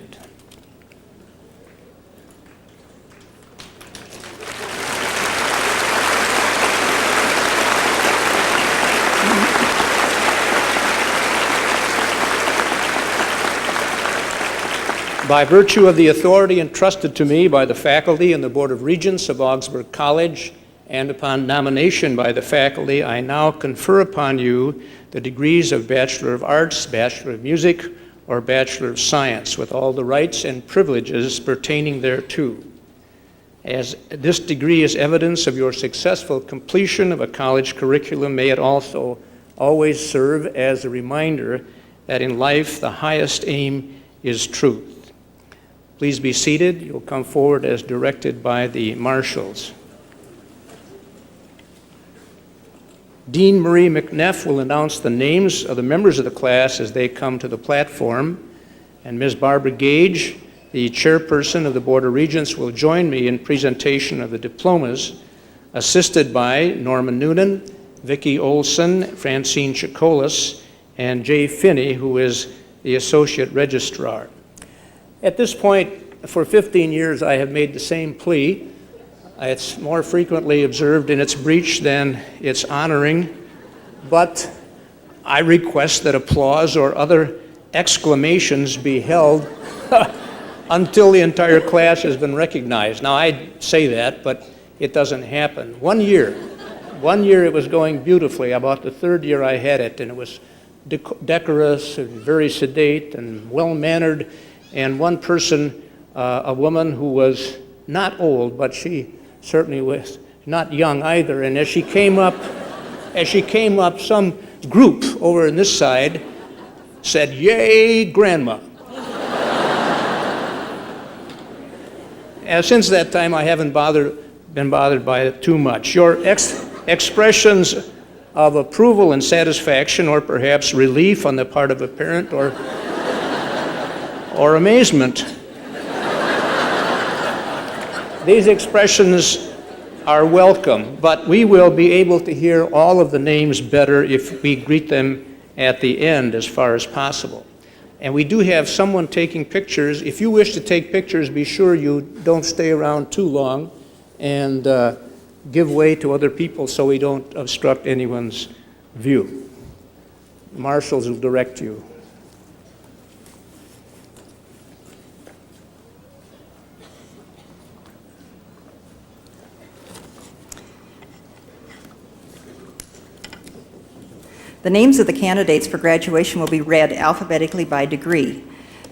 By virtue of the authority entrusted to me by the faculty and the Board of Regents of Augsburg College, and upon nomination by the faculty, I now confer upon you the degrees of Bachelor of Arts, Bachelor of Music, or Bachelor of Science, with all the rights and privileges pertaining thereto. As this degree is evidence of your successful completion of a college curriculum, may it also always serve as a reminder that in life the highest aim is truth. Please be seated. You'll come forward as directed by the marshals. Dean Marie McNeff will announce the names of the members of the class as they come to the platform, and Ms. Barbara Gage, the chairperson of the Board of Regents, will join me in presentation of the diplomas, assisted by Norman Noonan, Vicki Olson, Francine Chikolis, and Jay Finney, who is the associate registrar. At this point, for 15 years, I have made the same plea. It's more frequently observed in its breach than its honoring, but I request that applause or other exclamations be held until the entire class has been recognized. Now, I say that, but it doesn't happen. One year it was going beautifully. About the third year I had it, and it was decorous and very sedate and well-mannered. And one person, a woman who was not old, but she certainly was not young either. And as she came up, some group over on this side said, "Yay, Grandma." And since that time, I haven't been bothered by it too much. Your expressions of approval and satisfaction, or perhaps relief on the part of a parent, or amazement. These expressions are welcome, but we will be able to hear all of the names better if we greet them at the end as far as possible. And we do have someone taking pictures. If you wish to take pictures, be sure you don't stay around too long and give way to other people so we don't obstruct anyone's view. Marshals will direct you. The names of the candidates for graduation will be read alphabetically by degree.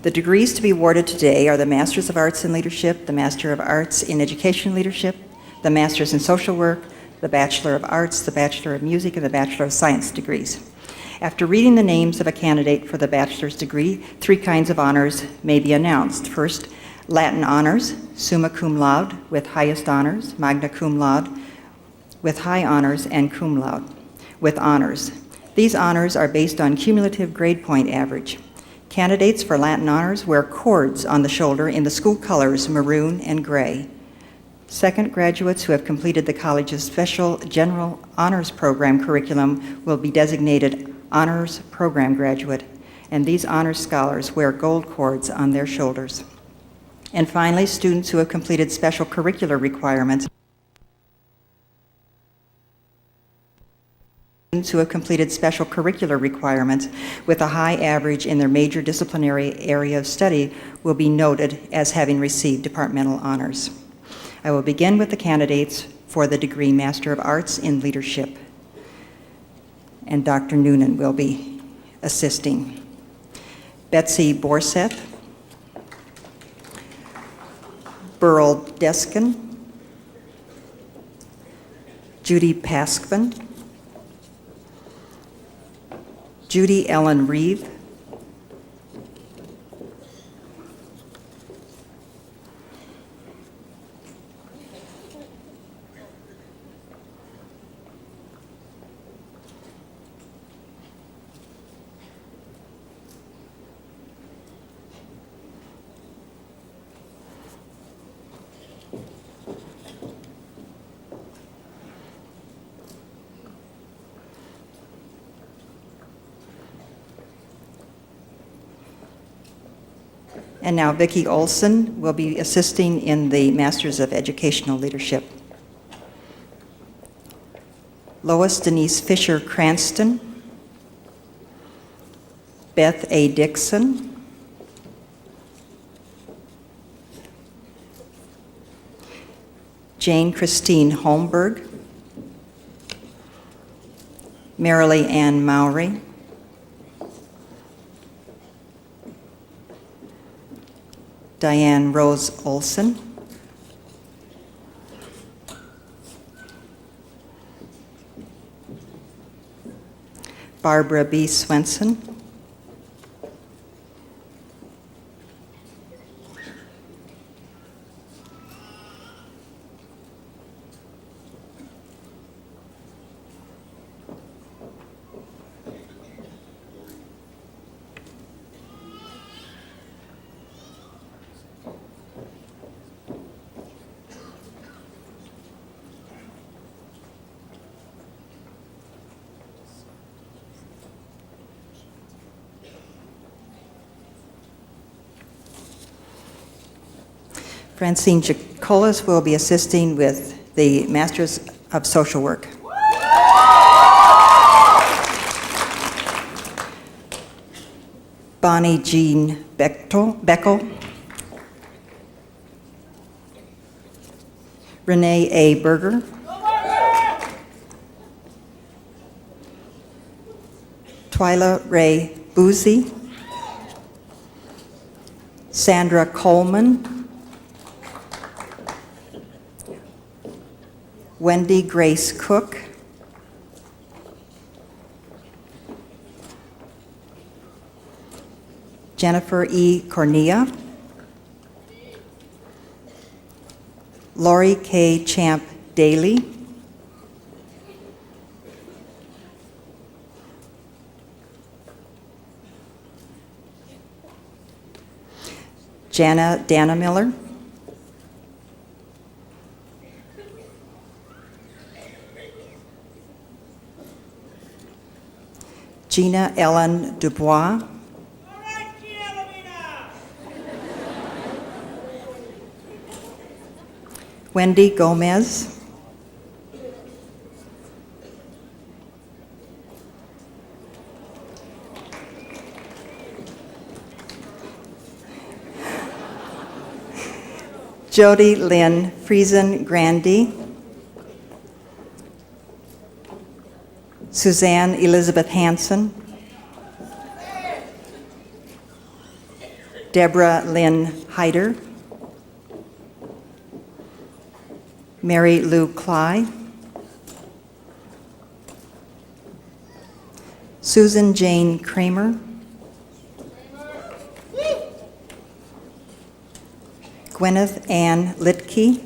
The degrees to be awarded today are the Masters of Arts in Leadership, the Master of Arts in Education Leadership, the Masters in Social Work, the Bachelor of Arts, the Bachelor of Music, and the Bachelor of Science degrees. After reading the names of a candidate for the bachelor's degree, 3 kinds of honors may be announced. First, Latin honors, summa cum laude with highest honors, magna cum laude with high honors, and cum laude with honors. These honors are based on cumulative grade point average. Candidates for Latin honors wear cords on the shoulder in the school colors maroon and gray. Second, graduates who have completed the college's special general honors program curriculum will be designated honors program graduate, and these honors scholars wear gold cords on their shoulders. And finally, students who have completed special curricular requirements with a high average in their major disciplinary area of study will be noted as having received departmental honors. I will begin with the candidates for the degree Master of Arts in Leadership, and Dr. Noonan will be assisting. Betsy Borseth, Burl Deskin, Judy Paskvin, Judy Ellen Reeve, and now Vicki Olson will be assisting in the Masters of Educational Leadership. Lois Denise Fisher Cranston, Beth A. Dixon, Jane Christine Holmberg, Marilee Ann Mowry, Diane Rose Olson, Barbara B. Swenson, Francine Jacolas will be assisting with the Masters of Social Work. Bonnie Jean Beckel, Renee A. Berger, Twyla Ray Boozy, Sandra Coleman, Wendy Grace Cook, Jennifer E. Cornea, Lori K. Champ Daly, Dana Miller, Gina Ellen Dubois, Wendy Gomez, Jody Lynn Friesen Grandy, Suzanne Elizabeth Hansen, Deborah Lynn Hyder, Mary Lou Cly, Susan Jane Kramer, Gwyneth Ann Litke,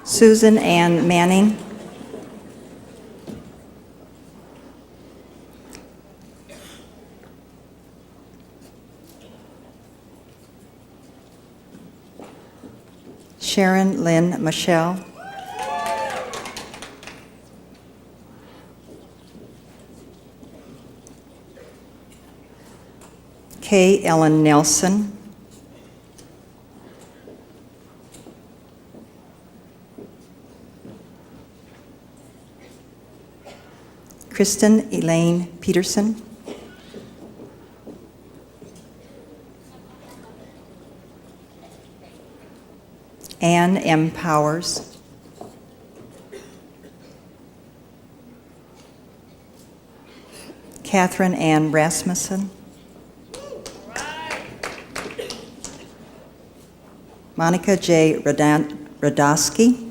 Susan Ann Manning, Sharon Lynn Michelle, Kay Ellen Nelson, Kristen Elaine Peterson, Ann M. Powers, Catherine Ann Rasmussen, Monica J. Radosky,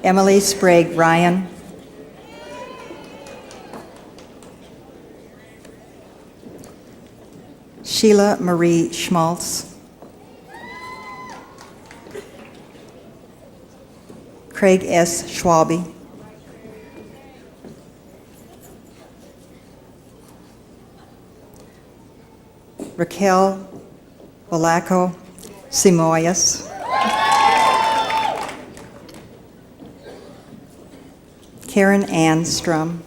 Emily Sprague Ryan, Sheila Marie Schmaltz, Craig S. Schwabe, Raquel Valaco Simoyas, Karen Ann Strum,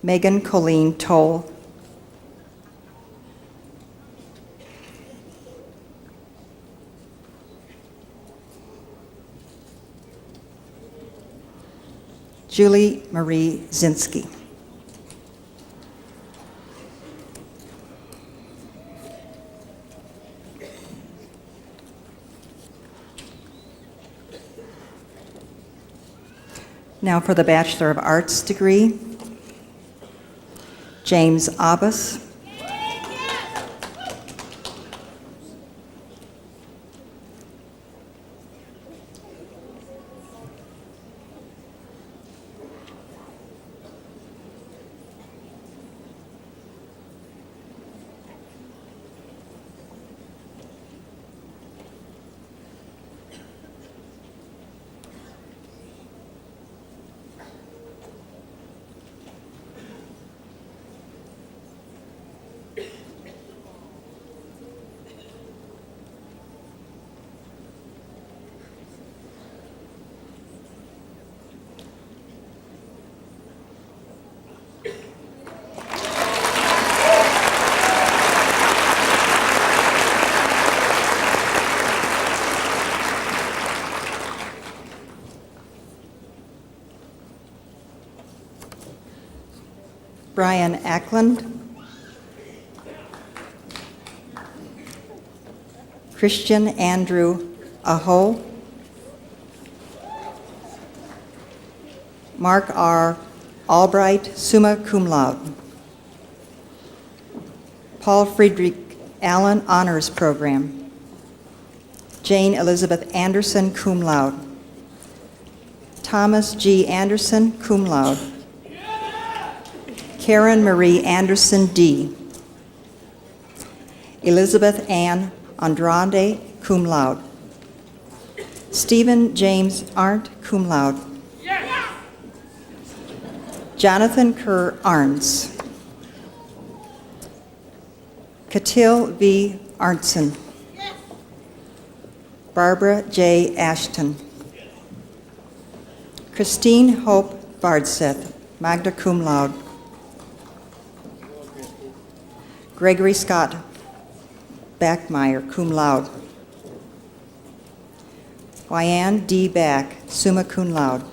Megan Colleen Toll, Julie Marie Zinsky. Now for the Bachelor of Arts degree, James Abbas, Brian Ackland, Christian Andrew Aho, Mark R. Albright, summa cum laude. Paul Friedrich Allen Honors Program. Jane Elizabeth Anderson, cum laude. Thomas G. Anderson, cum laude. Karen Marie Anderson, D. Elizabeth Ann Andrade, cum laude. Stephen James Arndt, cum laude. Jonathan Kerr Arns. Katil V. Arntzen. Barbara J. Ashton. Christine Hope Bardseth, magna cum laude. Gregory Scott Backmeyer, cum laude. Wyann D. Back, summa cum laude.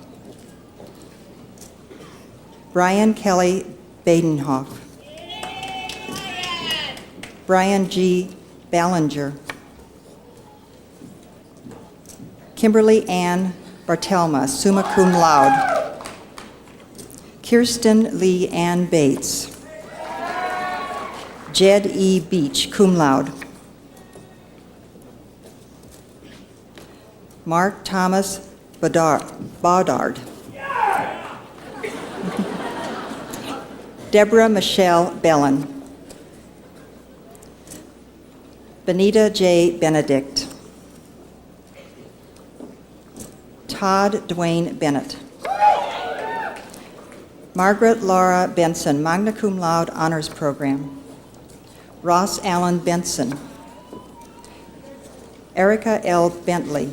Brian Kelly Badenhoff. Brian G. Ballinger. Kimberly Ann Bartelma, summa cum laude. Kirsten Lee Ann Bates. Jed E. Beach, cum laude. Mark Thomas Baudard. Deborah Michelle Bellin. Benita J. Benedict. Todd Dwayne Bennett. Margaret Laura Benson, magna cum laude honors program. Ross Allen Benson. Erica L. Bentley.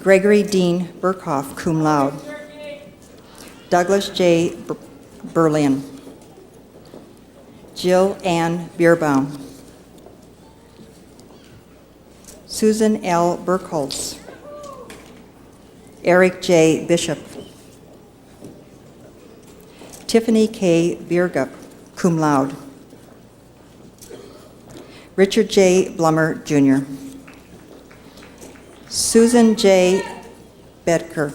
Gregory Dean Burkhoff, cum laude. Douglas J. Berlin. Jill Ann Bierbaum. Susan L. Burkholz. Eric J. Bishop. Tiffany K. Biergup, cum laude. Richard J. Blummer, Jr. Susan J. Bedker.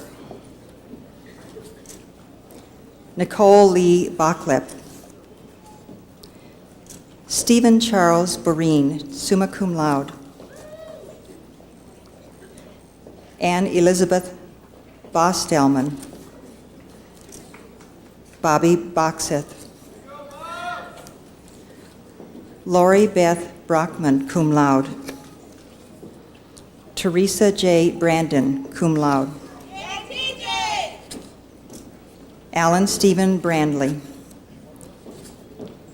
Nicole Lee Bachlep. Stephen Charles Boreen, summa cum laude. Anne Elizabeth Bostelman. Bobby Boxeth. Lori Beth Brockman, cum laude. Teresa J. Brandon, cum laude. Alan Stephen Brandley.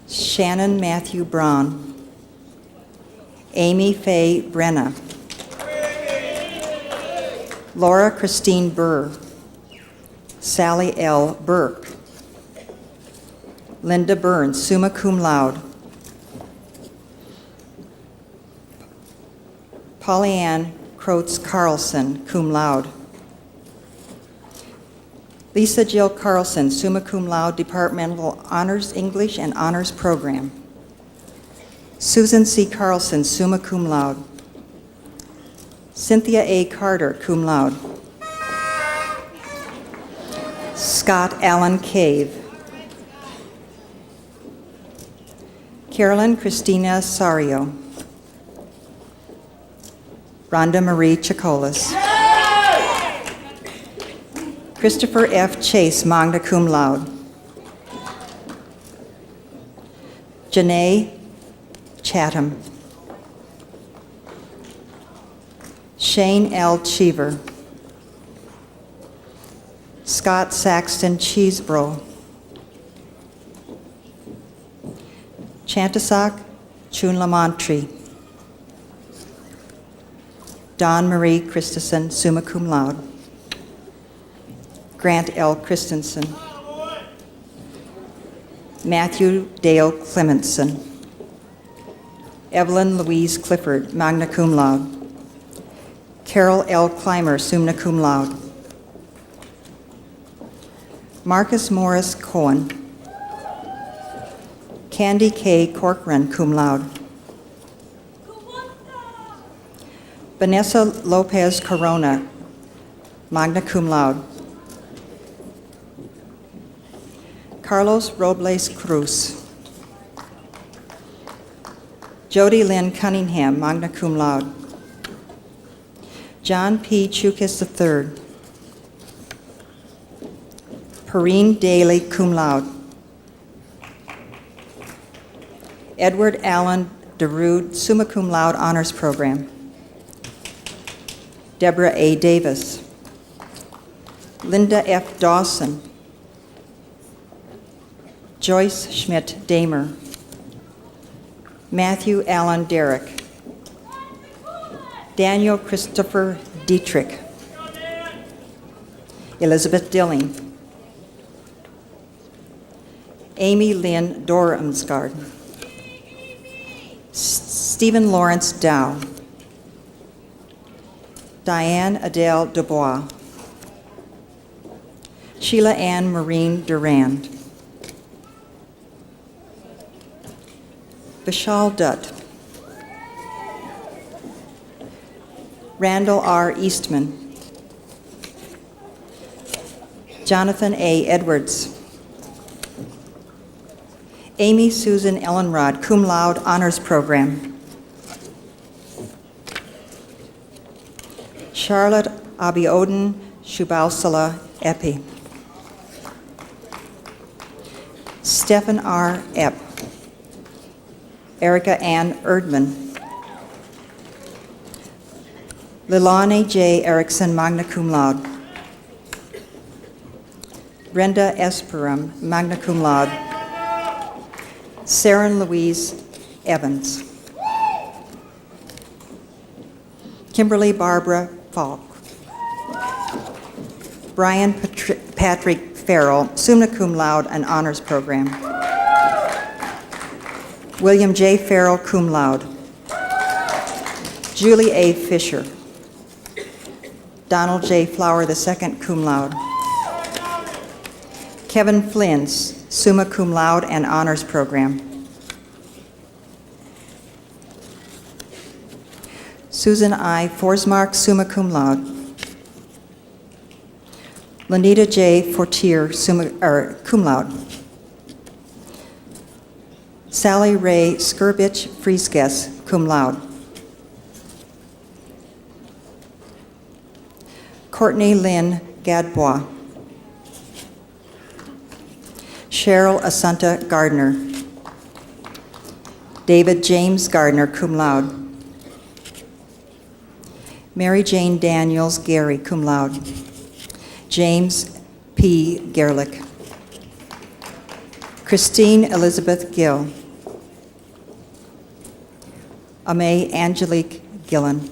Shannon Matthew Braun. Amy Faye Brenna. Laura Christine Burr. Sally L. Burke. Linda Burns, summa cum laude. Pollyann Croats Carlson, cum laude. Lisa Jill Carlson, summa cum laude, Departmental Honors English and Honors Program. Susan C. Carlson, summa cum laude. Cynthia A. Carter, cum laude. Scott Allen Cave. Carolyn Christina Sario. Rhonda Marie Chacolas. Christopher F. Chase, magna cum laude. Janae Chatham. Shane L. Cheever. Scott Saxton Cheesebro. Chantisak Chunlamontry. Dawn Marie Christensen, summa cum laude. Grant L. Christensen. Matthew Dale Clementson. Evelyn Louise Clifford, magna cum laude. Carol L. Clymer, summa cum laude. Marcus Morris Cohen. Candy K. Corcoran, cum laude. Vanessa Lopez Corona, magna cum laude. Carlos Robles Cruz. Jody Lynn Cunningham, magna cum laude. John P. Chukis III. Perrine Daly, cum laude. Edward Allen DeRude, summa cum laude honors program. Deborah A. Davis. Linda F. Dawson. Joyce Schmidt-Damer. Matthew Allen Derrick. Daniel Christopher Dietrich. Elizabeth Dilling. Amy Lynn Dorumsgaard. Stephen Lawrence Dow. Diane Adele Dubois. Sheila Ann Marine Durand. Vishal Dutt. Randall R. Eastman. Jonathan A. Edwards. Amy Susan Ellenrod, cum laude honors program. Charlotte Abiodun Shubausala Epi. Stephen R. Epp. Erica Ann Erdman. Lilani J. Erickson, magna cum laude. Brenda Esperum, magna cum laude. Sarah Louise Evans. Kimberly Barbara Falk. Brian Patrick Farrell, summa cum laude and honors program. William J. Farrell, cum laude. Julie A. Fisher. Donald J. Flower II, cum laude. Kevin Flins, summa cum laude and honors program. Susan I. Forsmark, summa cum laude. Lanita J. Fortier, cum laude. Sally Ray Skirbich Frieskes, cum laude. Courtney Lynn Gadbois. Cheryl Assunta Gardner. David James Gardner, cum laude. Mary Jane Daniels Gary, cum laude. James P. Gerlich. Christine Elizabeth Gill. Amay Angelique Gillen.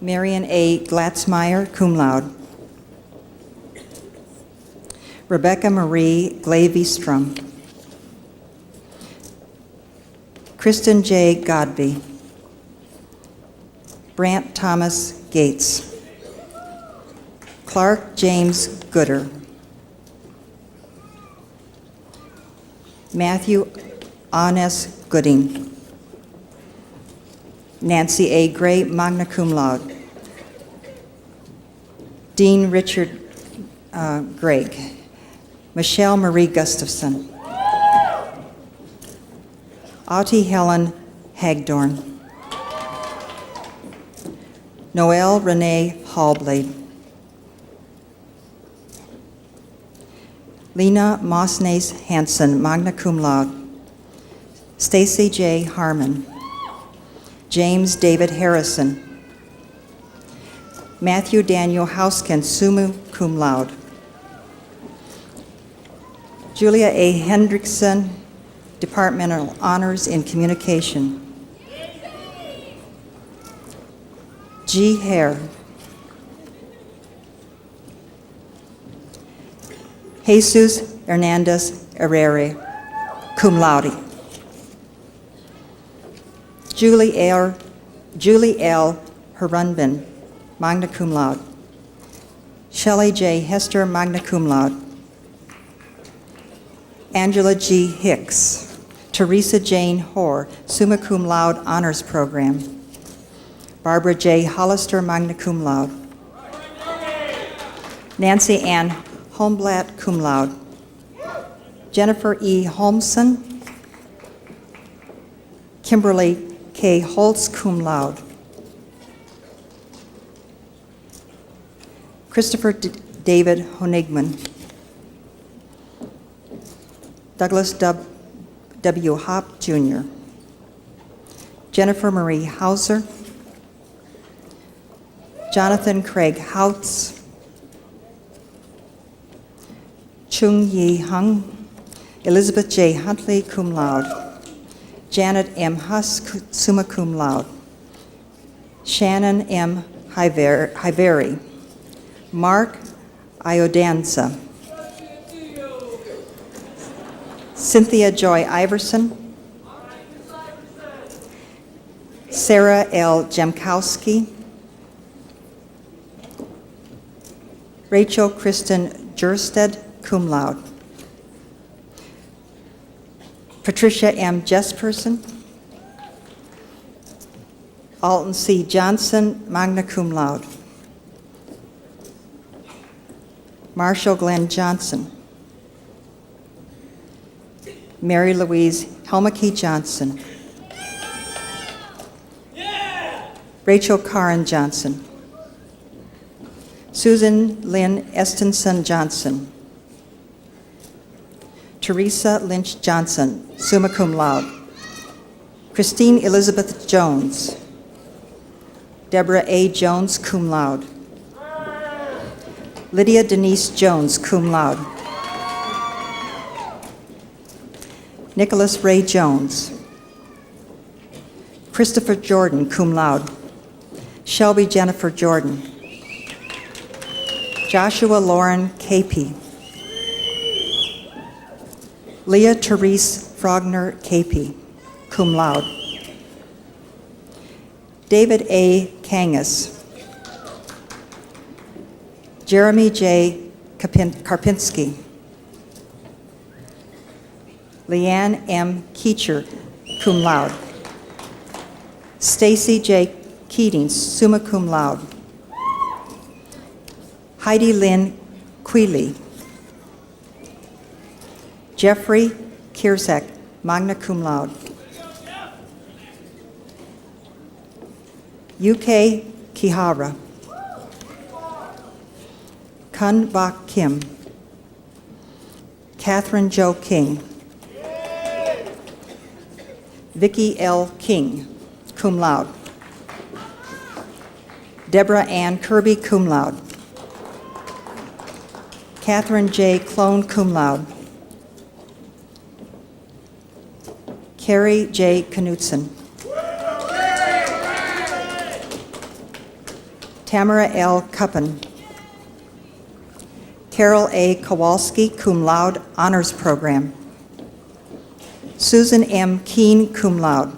Marion A. Glatzmeyer, cum laude. Rebecca Marie Glavy-Strum. Kristen J. Godby. Brant Thomas Gates. Clark James Gooder. Matthew Ones Gooding. Nancy A. Gray, magna cum laude. Dean Richard Gregg. Michelle Marie Gustafson. Audie Helen Hagdorn. Noelle Renee Hallblade. Lena Mosnace Hansen, magna cum laude. Stacy J. Harmon. James David Harrison. Matthew Daniel Housken, summa cum laude. Julia A. Hendrickson, Departmental Honors in Communication. G. Hare. Jesus Hernandez Herrera, cum laude. Julie L. Herunben, magna cum laude. Shelley J. Hester, magna cum laude. Angela G. Hicks. Teresa Jane Hoare, summa cum laude honors program. Barbara J. Hollister, magna cum laude. Nancy Ann Holmblatt, cum laude. Jennifer E. Holmson, Kimberly K. Holtz, cum laude. Christopher David Honigman. Douglas W. Hopp, Jr. Jennifer Marie Hauser. Jonathan Craig Houts. Chung Yi Hung. Elizabeth J. Huntley, cum laude. Janet M. Huss, summa cum laude. Shannon M. Hiveri. Mark Iodanza. Cynthia Joy Iverson. Sarah L. Jemkowski. Rachel Kristen Jursted, cum laude. Patricia M. Jesperson. Alton C. Johnson, magna cum laude. Marshall Glenn Johnson. Mary Louise Helmke Johnson. Rachel Karen Johnson. Susan Lynn Estenson Johnson. Teresa Lynch Johnson, summa cum laude. Christine Elizabeth Jones. Deborah A. Jones, cum laude. Lydia Denise Jones, cum laude. Nicholas Ray Jones. Christopher Jordan, cum laude. Shelby Jennifer Jordan. Joshua Lauren Capey. Leah Therese Frogner Capey, cum laude. David A. Kangas. Jeremy J. Karpinski. Leanne M. Keecher, cum laude. Stacy J. Keating, summa cum laude. Heidi Lynn Queeley. Jeffrey Kierzak, magna cum laude. UK Kihara. Kun Bak Kim. Catherine Jo King. Vicki L. King, cum laude. Deborah Ann Kirby, cum laude. Catherine J. Clone, cum laude. Carrie J. Knutson. Tamara L. Kuppen. Carol A. Kowalski, cum laude, honors program. Susan M. Keene, cum laude.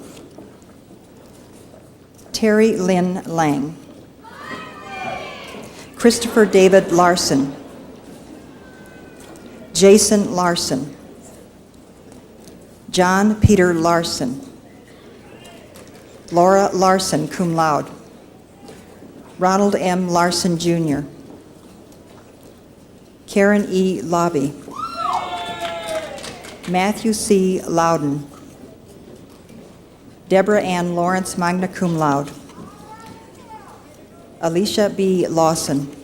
Terry Lynn Lang. Christopher David Larson. Jason Larson. John Peter Larson. Laura Larson, cum laude. Ronald M. Larson, Jr. Karen E. Lobby. Matthew C. Loudon. Deborah Ann Lawrence, magna cum laude. Alicia B. Lawson.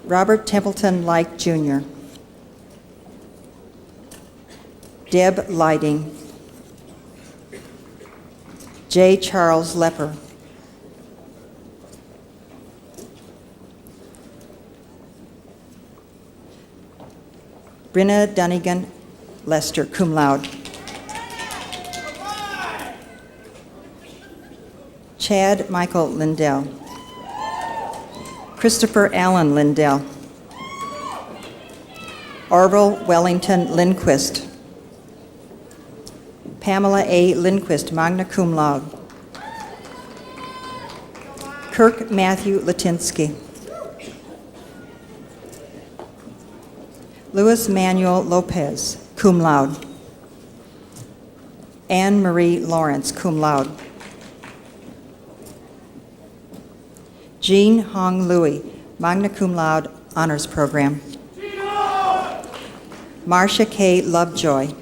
Robert Templeton Light, Jr. Deb Lighting. J. Charles Lepper. Brenna Dunnigan Lester, cum laude. Chad Michael Lindell. Christopher Allen Lindell. Orville Wellington Lindquist. Pamela A. Lindquist, magna cum laude. Kirk Matthew Latinsky. Louis Manuel Lopez, cum laude. Anne Marie Lawrence, cum laude. Jean Hong Louis, magna cum laude, honors program. Marcia K. Lovejoy.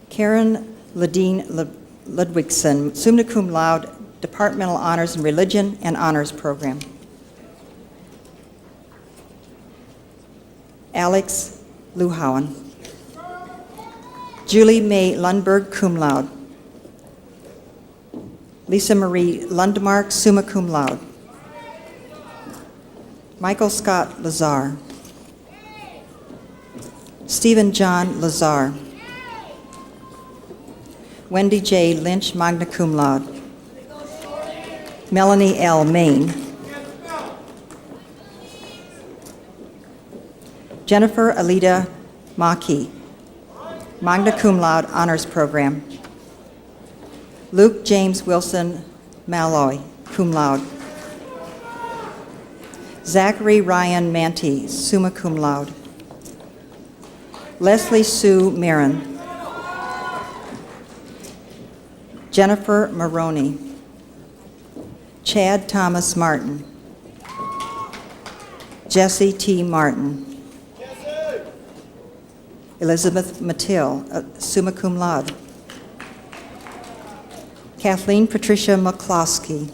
Karen Ladine Ludwigson, summa cum laude, Departmental Honors in Religion and Honors Program. Alex Luhauen. Julie May Lundberg, cum laude. Lisa Marie Lundmark, summa cum laude. Michael Scott Lazar. Stephen John Lazar. Wendy J. Lynch, magna cum laude. Melanie L. Main. Jennifer Alida Maki, magna cum laude, honors program. Luke James Wilson Malloy, cum laude. Zachary Ryan Manti, summa cum laude. Leslie Sue Marin. Jennifer Maroney. Chad Thomas Martin. Jesse T. Martin. Elizabeth Mathill, summa cum laude. Kathleen Patricia McCloskey.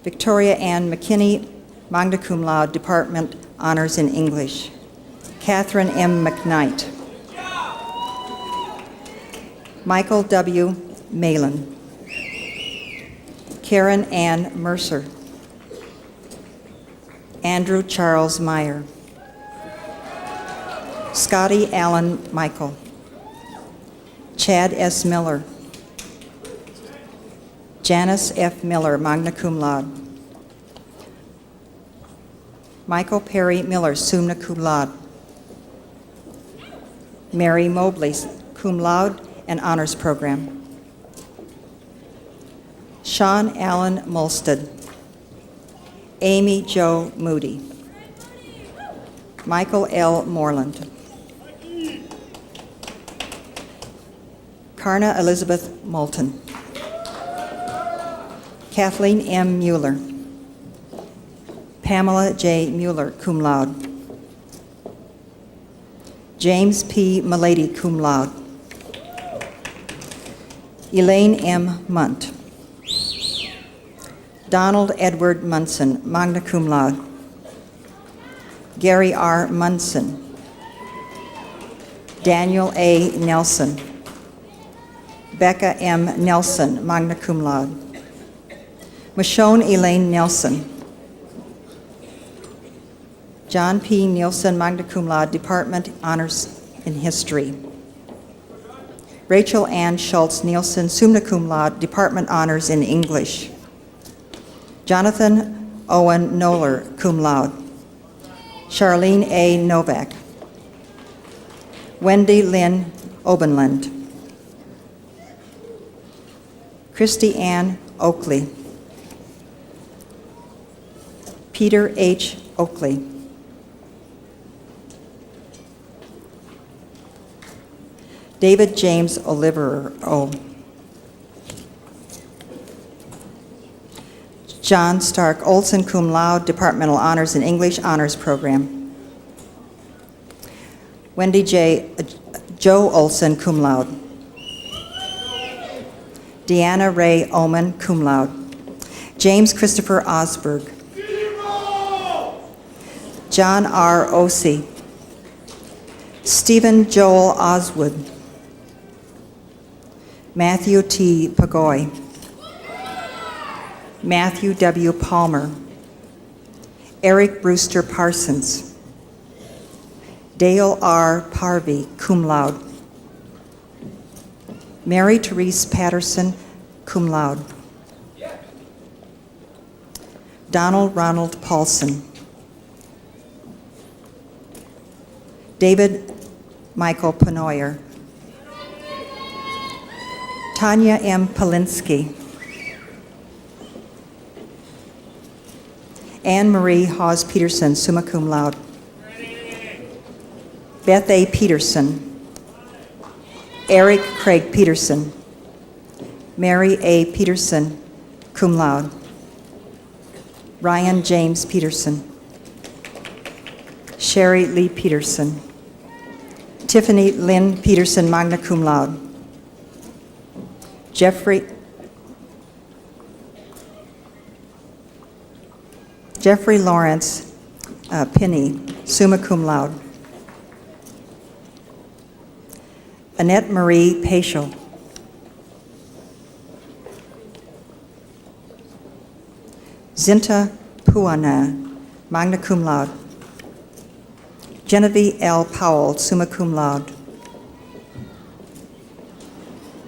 Victoria Ann McKinney, magna cum laude, Department Honors in English. Catherine M. McKnight. Michael W. Malin. Karen Ann Mercer. Andrew Charles Meyer. Scotty Allen Michael. Chad S. Miller. Janice F. Miller, magna cum laude. Michael Perry Miller, summa cum laude. Mary Mobley, cum laude and honors program. Sean Allen Molstead. Amy Jo Moody. Michael L. Moreland. Karna Elizabeth Moulton. Kathleen M. Mueller. Pamela J. Mueller, cum laude. James P. Milady, cum laude. Elaine M. Munt. Donald Edward Munson, magna cum laude. Gary R. Munson. Daniel A. Nelson. Becca M. Nelson, magna cum laude. Michonne Elaine Nelson. John P. Nielsen, magna cum laude, Department Honors in History. Rachel Ann Schultz Nielsen, summa cum laude, Department Honors in English. Jonathan Owen Knoller, cum laude. Charlene A. Novak. Wendy Lynn Obenland. Christy Ann Oakley. Peter H. Oakley. David James Oliver O. John Stark Olson, cum laude, Departmental Honors in English, Honors Program. Wendy Joe Olson, cum laude. Deanna Ray Oman, cum laude. James Christopher Osberg. John R. Osey. Stephen Joel Oswood. Matthew T. Pagoy. Matthew W. Palmer. Eric Brewster Parsons. Dale R. Parvey, cum laude. Mary Therese Patterson, cum laude. Donald Ronald Paulson. David Michael Penoyer. Tanya M. Polinsky. Anne Marie Hawes Peterson, summa cum laude. Beth A. Peterson. Eric Craig Peterson. Mary A. Peterson, cum laude. Ryan James Peterson. Sherry Lee Peterson. Tiffany Lynn Peterson, magna cum laude. Jeffrey Lawrence Pinney, summa cum laude. Annette Marie Paschal. Zinta Puana, magna cum laude. Genevieve L. Powell, summa cum laude.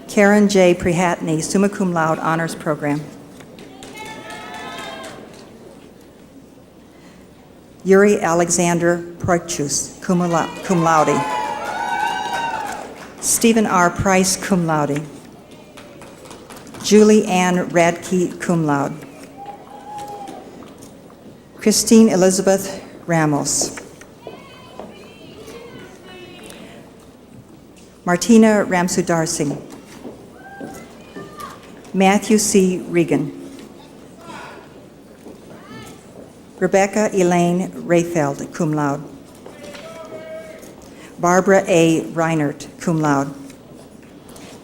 Karen J. Prihatney, summa cum laude, honors program. Yuri Alexander Prochus, cum laude. Stephen R. Price, cum laude. Julie Ann Radke, cum laude. Christine Elizabeth Ramos. Martina Ramsudarsing. Matthew C. Regan. Rebecca Elaine Rayfeld, cum laude. Barbara A. Reinert, cum laude.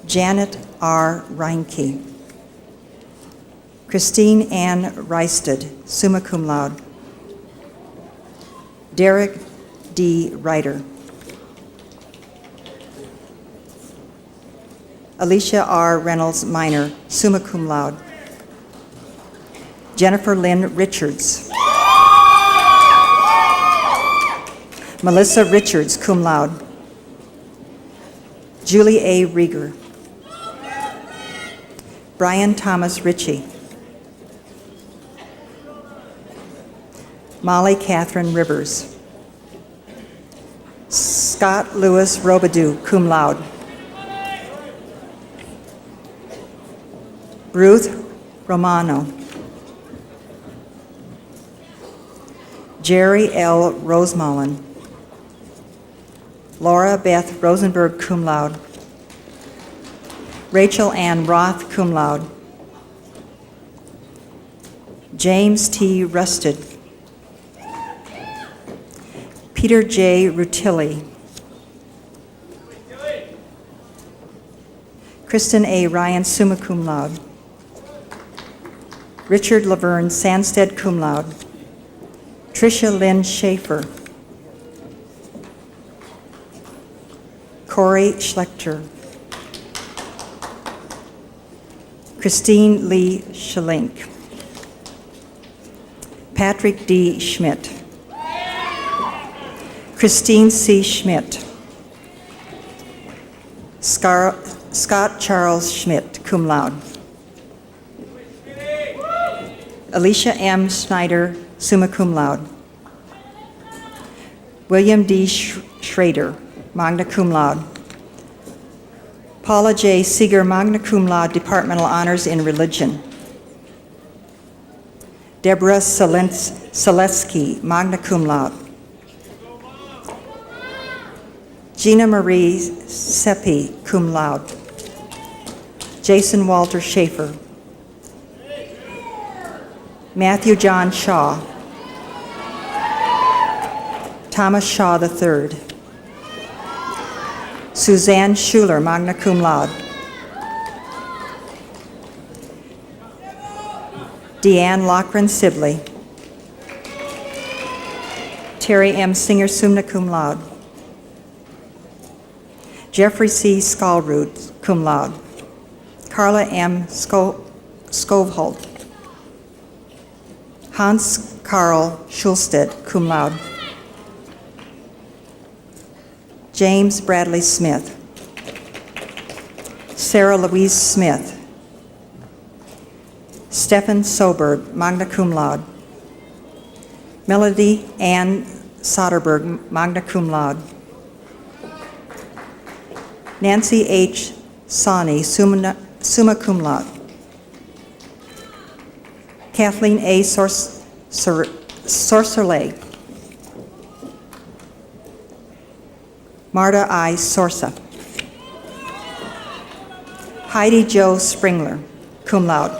Janet R. Reinke. Christine Ann Reisted, summa cum laude. Derek D. Ryder. Alicia R. Reynolds Minor, summa cum laude. Jennifer Lynn Richards. Melissa Richards, cum laude. Julie A. Rieger. Brian Thomas Ritchie. Molly Catherine Rivers. Scott Lewis Robidoux, cum laude. Ruth Romano. Jerry L. Rosemullen. Laura Beth Rosenberg, cum laude. Rachel Ann Roth, cum laude. James T. Rusted. Peter J. Rutilli. Kristen A. Ryan, summa cum laude. Richard Laverne Sandstead, cum laude. Tricia Lynn Schaefer. Corey Schlechter. Christine Lee Schelink. Patrick D. Schmidt. Christine C. Schmidt. Scott Charles Schmidt, cum laude. Alicia M. Snyder, summa cum laude. William D. Schrader, magna cum laude. Paula J. Seeger, magna cum laude, departmental honors in religion. Deborah Selesky, magna cum laude. Gina Marie Seppi, cum laude. Jason Walter Schaefer. Matthew John Shaw. Thomas Shaw III. Suzanne Schuler, magna cum laude. Deanne Lochran Sibley. Terry M. Singer, summa cum laude. Jeffrey C. Skalrud, cum laude. Carla M. Skovholt. Hans Karl Schulstedt, cum laude. James Bradley Smith. Sarah Louise Smith. Stephen Soberg, magna cum laude. Melody Ann Soderberg, magna cum laude. Nancy H. Sawney, summa cum laude. Kathleen A. Sorcerley. Marta I. Sorsa. Heidi Jo Springler, cum laude.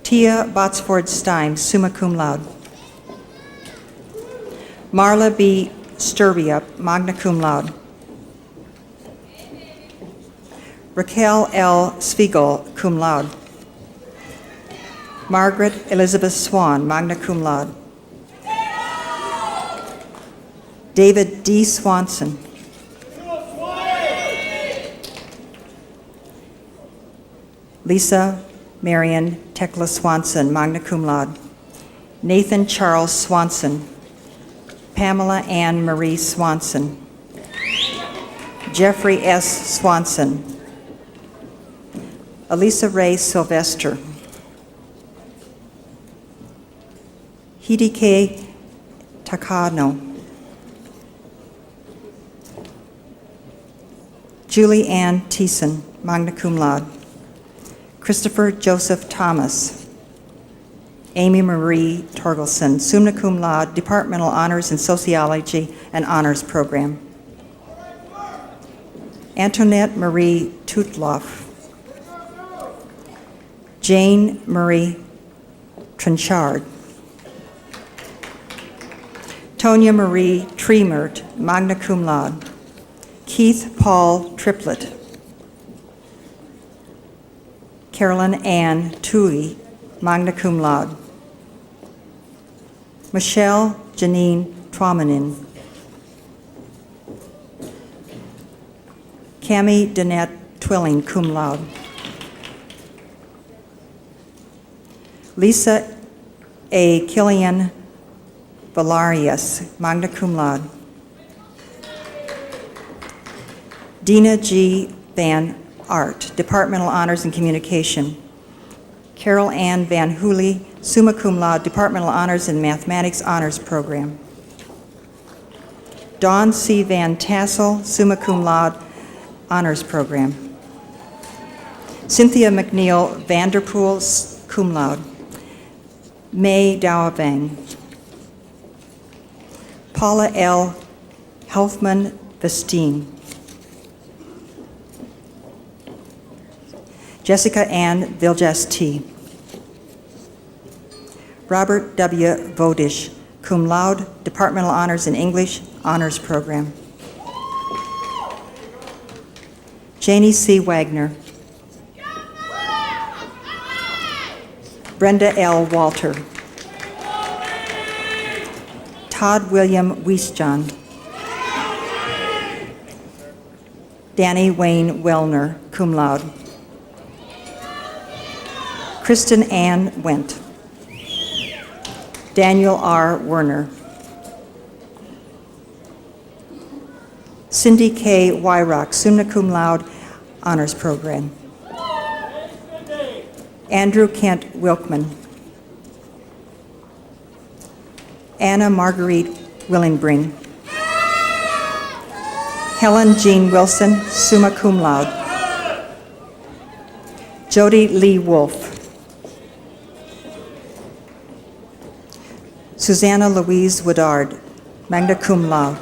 Tia Botsford Stein, summa cum laude. Marla B. Sturbiup, magna cum laude. Raquel L. Spiegel, cum laude. Margaret Elizabeth Swan, magna cum laude. David D. Swanson. Lisa Marion Tekla Swanson, magna cum laude. Nathan Charles Swanson. Pamela Ann Marie Swanson. Jeffrey S. Swanson. Elisa Ray Sylvester. Hideki Takano. Julie Ann Thiessen, magna cum laude. Christopher Joseph Thomas. Amy Marie Torgelson, summa cum laude, Departmental Honors in Sociology and Honors Program. Antoinette Marie Tutloff. Jane Marie Trenchard. Tonya Marie Tremert, magna cum laude. Keith Paul Triplett. Carolyn Ann Tui, magna cum laude. Michelle Janine Tromanin. Cami Danette Twilling, cum laude. Lisa A. Killian Valarius, magna cum laude. Dina G. Van Art, Departmental Honors in Communication. Carol Ann Van Hooley, summa cum laude, Departmental Honors in Mathematics Honors Program. Dawn C. Van Tassel, summa cum laude, Honors Program. Cynthia McNeil Vanderpool, cum laude. May Dawavang. Paula L. Helfman Vestine. Jessica Ann Viljasti. Robert W. Vodish, cum laude, Departmental Honors in English, Honors Program. Janie C. Wagner. Brenda L. Walter. Todd William Wiesjohn. Danny Wayne Wellner, cum laude. Kristen Ann Wendt. Daniel R. Werner. Cindy K. Wyrock, summa cum laude, Honors Program. Andrew Kent Wilkman. Anna Marguerite Willingbring. Helen Jean Wilson, summa cum laude. Jody Lee Wolf. Susanna Louise Woodard, magna cum laude.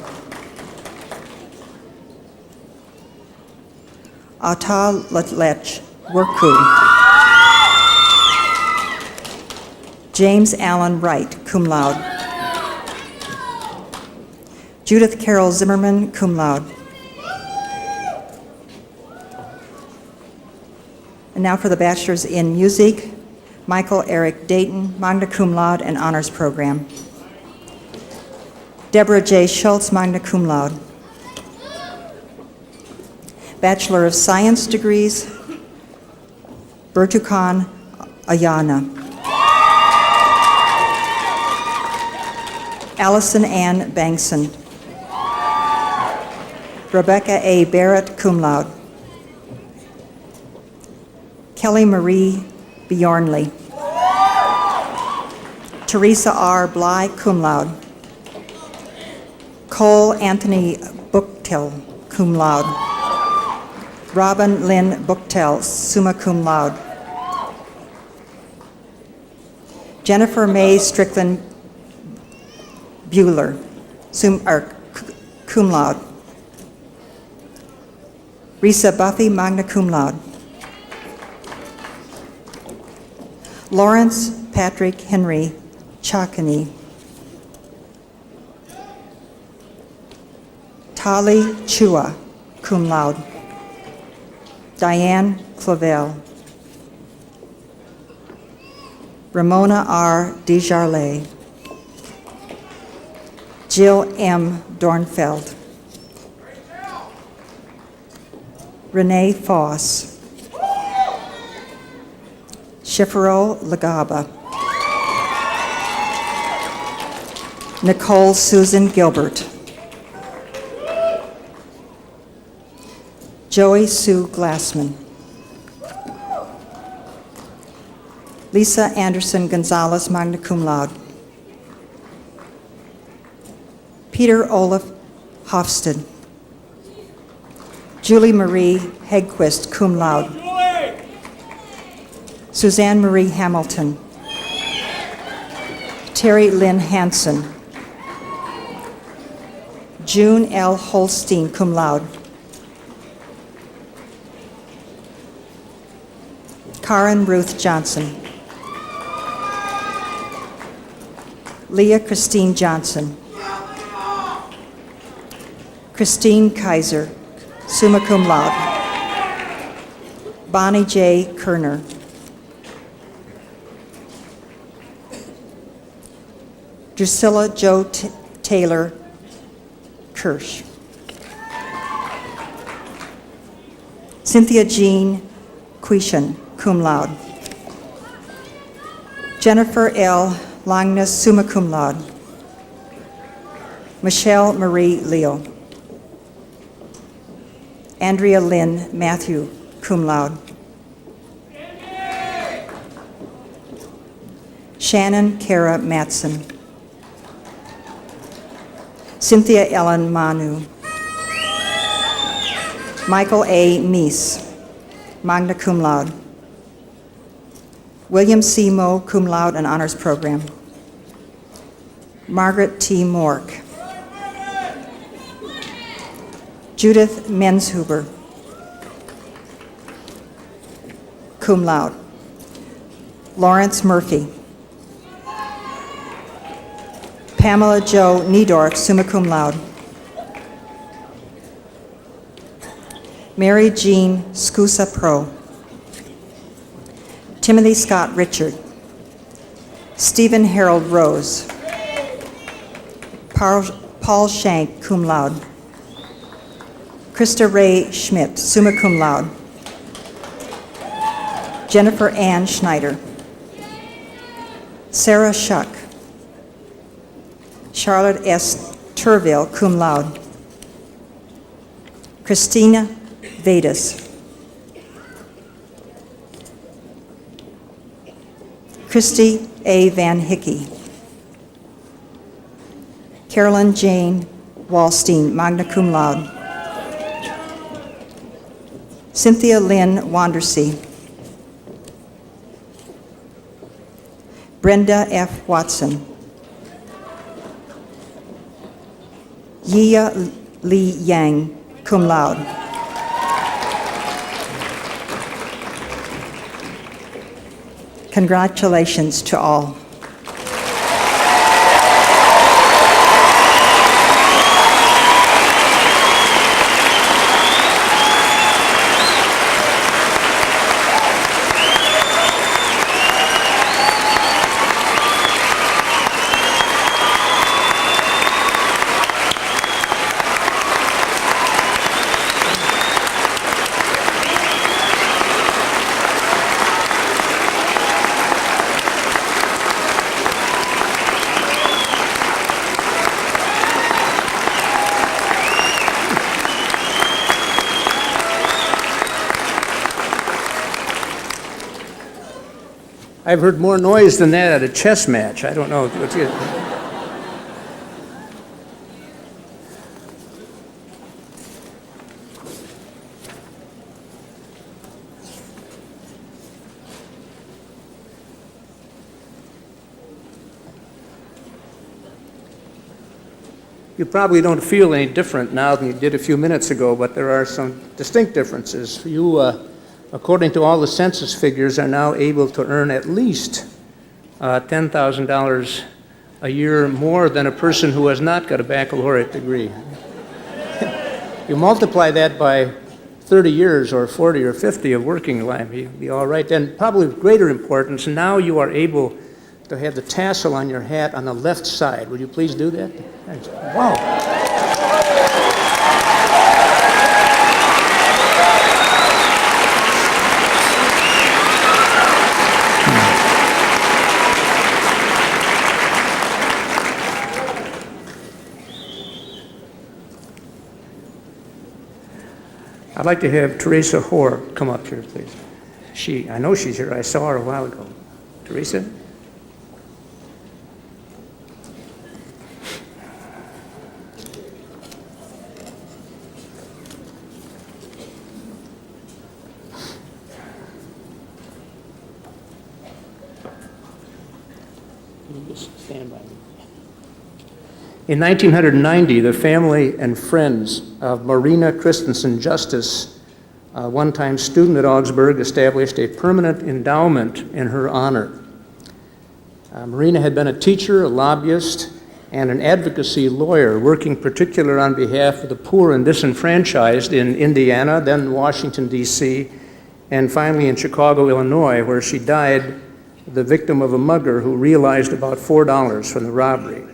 Ata Latlech, Worku. James Allen Wright, cum laude. Judith Carol Zimmerman, cum laude. And now for the Bachelor's in Music, Michael Eric Dayton, magna cum laude and Honors Program. Deborah J. Schultz, magna cum laude. Bachelor of Science degrees, Bertukan Ayana. Allison Ann Bangson. Rebecca A. Barrett, cum laude. Kelly Marie Bjornley. Teresa R. Bly, cum laude. Cole Anthony Buchtel, cum laude. Robin Lynn Buchtel, summa cum laude. Jennifer May Strickland Bueller, cum laude. Risa Buffy, magna cum laude. Lawrence Patrick Henry Chakani. Tali Chua, cum laude. Diane Clavel. Ramona R. Desjarlais. Jill M. Dornfeld. Renee Foss. Shifero Lagaba. Nicole Susan Gilbert. Joey Sue Glassman. Lisa Anderson Gonzalez, magna cum laude. Peter Olaf Hofstad. Julie Marie Hegquist, cum laude. Suzanne Marie Hamilton. Terry Lynn Hansen. June L. Holstein, cum laude. Karen Ruth Johnson. Leah Christine Johnson. Christine Kaiser, summa cum laude. Bonnie J. Kerner. Drusilla Jo Taylor Kirsch. Cynthia Jean Quishan, cum laude. Jennifer L. Langness, summa cum laude. Michelle Marie Leo. Andrea Lynn Matthew, cum laude. Shannon Kara Matson. Cynthia Ellen Manu. Michael A. Meese, magna cum laude. William C. Moe, cum laude and honors program. Margaret T. Mork. Judith Menshuber, cum laude. Lawrence Murphy. Pamela Jo Niedorf, summa cum laude. Mary Jean Scusa Pro. Timothy Scott Richard. Stephen Harold Rose. Paul Shank, cum laude. Krista Ray Schmidt, summa cum laude. Jennifer Ann Schneider. Sarah Shuck. Charlotte S. Turville, cum laude. Christina Vedas. Christy A. Van Hickey. Carolyn Jane Wallstein, magna cum laude. Cynthia Lynn Wandersee. Brenda F. Watson. Yia Li Yang, cum laude. Congratulations to all. I've heard more noise than that at a chess match. I don't know. What's it? You probably don't feel any different now than you did a few minutes ago, but there are some distinct differences. You, according to all the census figures, are now able to earn at least $10,000 a year more than a person who has not got a baccalaureate degree. You multiply that by 30 years or 40 or 50 of working life, you'd be all right. And probably of greater importance, now you are able to have the tassel on your hat on the left side. Would you please do that? Thanks. Wow. I'd like to have Teresa Hoare come up here, please. I know she's here. I saw her a while ago. Teresa? You just stand by me. In 1990, the family and friends of Marina Christensen Justice, a one-time student at Augsburg, established a permanent endowment in her honor. Marina had been a teacher, a lobbyist, and an advocacy lawyer, working particularly on behalf of the poor and disenfranchised in Indiana, then Washington, D.C., and finally in Chicago, Illinois, where she died the victim of a mugger who realized about $4 from the robbery.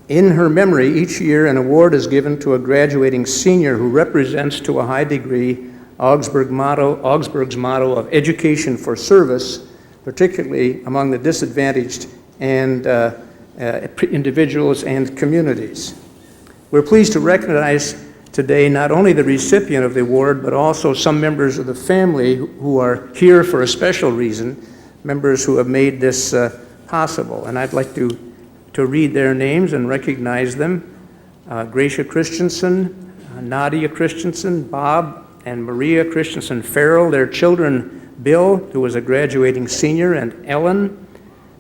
In her memory, each year an award is given to a graduating senior who represents to a high degree Augsburg's motto of education for service, particularly among the disadvantaged and individuals and communities. We're pleased to recognize today not only the recipient of the award, but also some members of the family who are here for a special reason, members who have made this possible. And I'd like to read their names and recognize them. Gracia Christensen, Nadia Christensen, Bob and Maria Christensen Farrell, their children Bill, who was a graduating senior, and Ellen,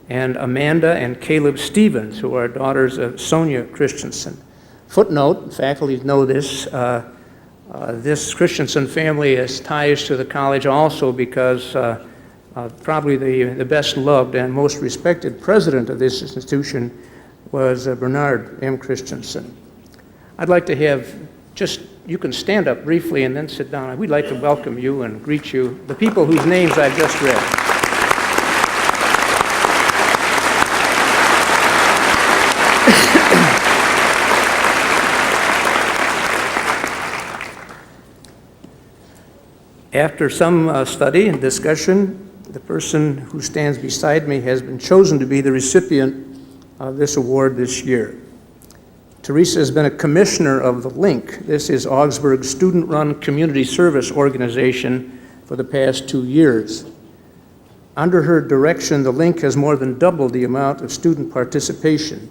and Amanda and Caleb Stevens, who are daughters of Sonia Christensen. Footnote, faculty know this, this Christensen family has ties to the college also because probably the best loved and most respected president of this institution was Bernard M. Christensen. I'd like to have you can stand up briefly and then sit down. We'd like to welcome you and greet you, the people whose names I've just read. After some study and discussion, the person who stands beside me has been chosen to be the recipient of this award this year. Teresa has been a commissioner of the Link. This is Augsburg's student-run community service organization for the past 2 years. Under her direction, the Link has more than doubled the amount of student participation.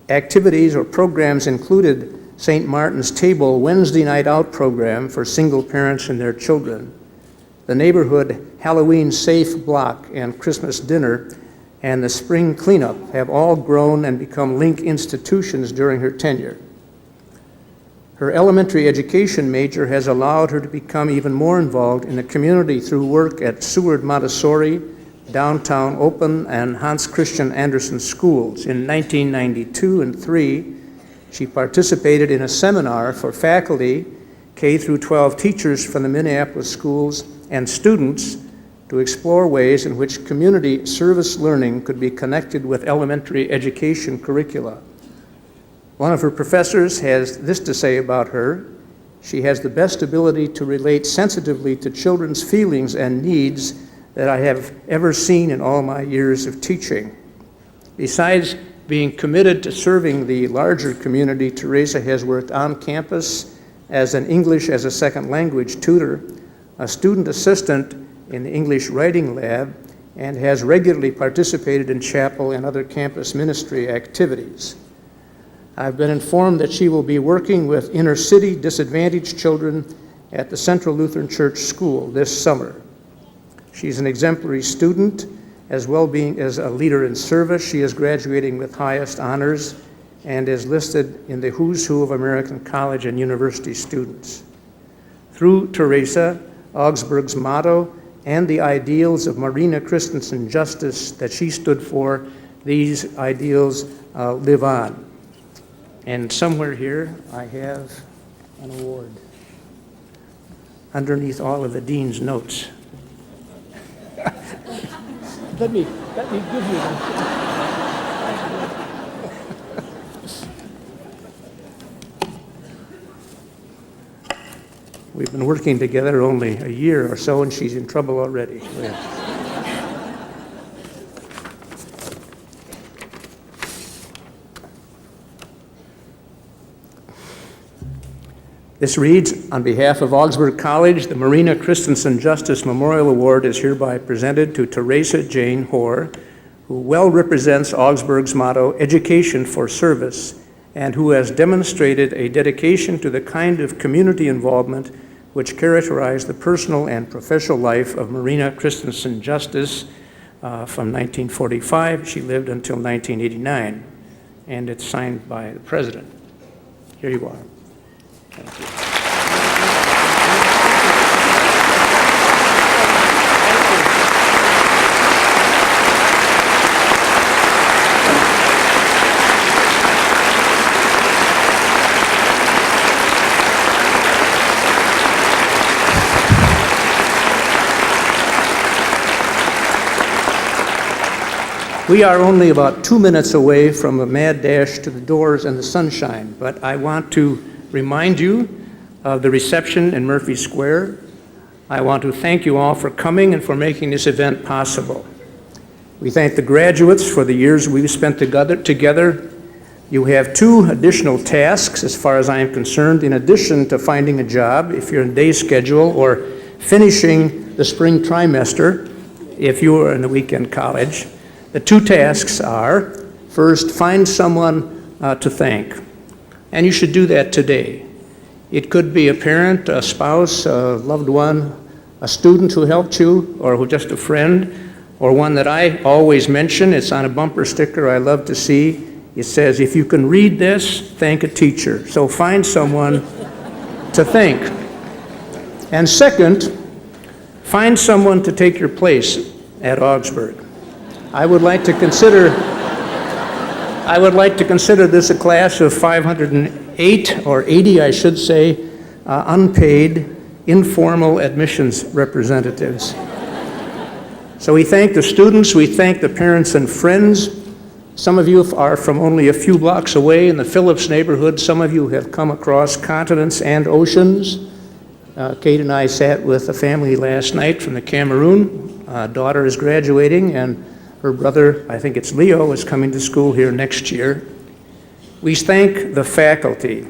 Activities or programs included St. Martin's Table Wednesday Night Out program for single parents and their children, the neighborhood Halloween Safe Block and Christmas Dinner, and the Spring Cleanup have all grown and become Link institutions during her tenure. Her elementary education major has allowed her to become even more involved in the community through work at Seward Montessori, Downtown Open, and Hans Christian Andersen schools. In 1992 and 3, she participated in a seminar for faculty, K through 12 teachers from the Minneapolis schools, and students to explore ways in which community service learning could be connected with elementary education curricula. One of her professors has this to say about her: she has the best ability to relate sensitively to children's feelings and needs that I have ever seen in all my years of teaching. Besides being committed to serving the larger community, Teresa has worked on campus as an English as a second language tutor, a student assistant in the English Writing Lab, and has regularly participated in chapel and other campus ministry activities. I've been informed that she will be working with inner city disadvantaged children at the Central Lutheran Church School this summer. She's an exemplary student, as well being as a leader in service. She is graduating with highest honors and is listed in the Who's Who of American college and university students. Through Teresa, Augsburg's motto and the ideals of Marina Christensen Justice that she stood for, these ideals live on. And somewhere here, I have an award underneath all of the dean's notes. Let me give you one. We've been working together only a year or so, and she's in trouble already. This reads, on behalf of Augsburg College, the Marina Christensen Justice Memorial Award is hereby presented to Teresa Jane Hoare, who well represents Augsburg's motto, Education for Service, and who has demonstrated a dedication to the kind of community involvement which characterized the personal and professional life of Marina Christensen Justice from 1945. She lived until 1989, and it's signed by the president. Here you are. Thank you. We are only about 2 minutes away from a mad dash to the doors and the sunshine, but I want to remind you of the reception in Murphy Square. I want to thank you all for coming and for making this event possible. We thank the graduates for the years we've spent together. You have 2 additional tasks, as far as I am concerned, in addition to finding a job if you're in day schedule, or finishing the spring trimester if you are in the weekend college. The 2 tasks are, first, find someone to thank. And you should do that today. It could be a parent, a spouse, a loved one, a student who helped you, or who just a friend, or one that I always mention. It's on a bumper sticker I love to see. It says, if you can read this, thank a teacher. So find someone to thank. And second, find someone to take your place at Augsburg. I would like to consider this a class of 508 or 80, I should say, unpaid, informal admissions representatives. So we thank the students, we thank the parents and friends. Some of you are from only a few blocks away in the Phillips neighborhood. Some of you have come across continents and oceans. Kate and I sat with a family last night from the Cameroon. Daughter is graduating, and her brother, I think it's Leo, is coming to school here next year. We thank the faculty.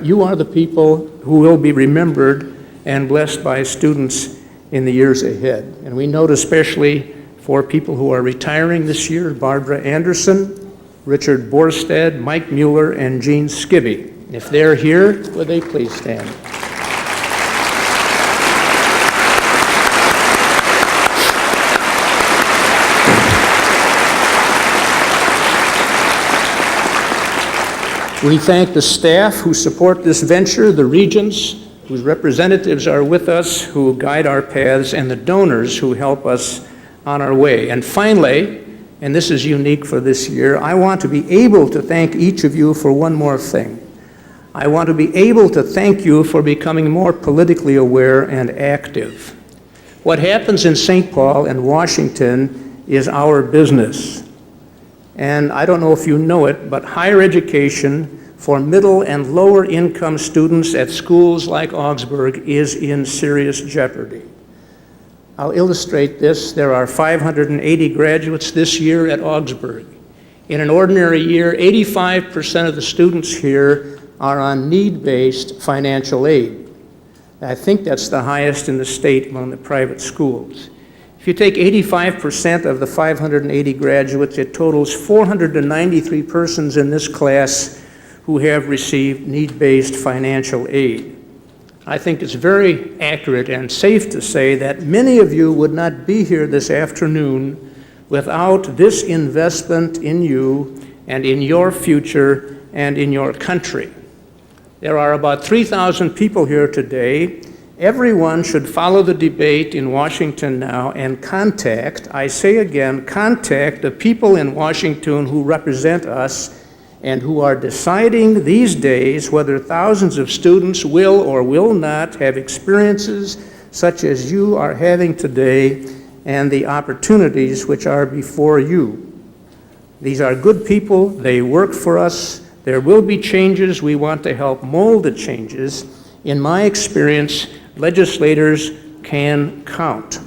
You are the people who will be remembered and blessed by students in the years ahead. And we note especially for people who are retiring this year, Barbara Anderson, Richard Borstad, Mike Mueller, and Gene Skibby. If they're here, would they please stand? We thank the staff who support this venture, the regents whose representatives are with us, who guide our paths, and the donors who help us on our way. And finally, and this is unique for this year, I want to be able to thank each of you for one more thing. I want to be able to thank you for becoming more politically aware and active. What happens in St. Paul and Washington is our business. And I don't know if you know it, but higher education for middle and lower income students at schools like Augsburg is in serious jeopardy. I'll illustrate this. There are 580 graduates this year at Augsburg. In an ordinary year, 85% of the students here are on need-based financial aid. I think that's the highest in the state among the private schools. If you take 85% of the 580 graduates, it totals 493 persons in this class who have received need-based financial aid. I think it's very accurate and safe to say that many of you would not be here this afternoon without this investment in you and in your future and in your country. There are about 3,000 people here today. Everyone should follow the debate in Washington now and contact, I say again, contact the people in Washington who represent us and who are deciding these days whether thousands of students will or will not have experiences such as you are having today and the opportunities which are before you. These are good people. They work for us. There will be changes. We want to help mold the changes. In my experience, legislators can count.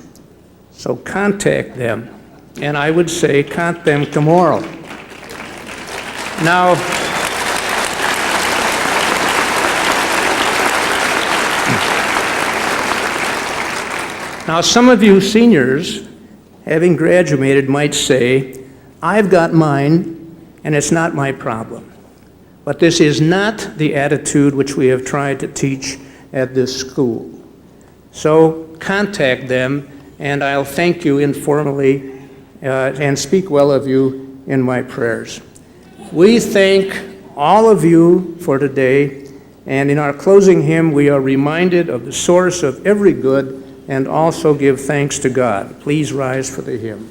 So contact them. And I would say contact them tomorrow. Now, some of you seniors, having graduated, might say, I've got mine, and it's not my problem. But this is not the attitude which we have tried to teach at this school. So contact them, and I'll thank you informally and speak well of you in my prayers. We thank all of you for today, and in our closing hymn, we are reminded of the source of every good and also give thanks to God. Please rise for the hymn.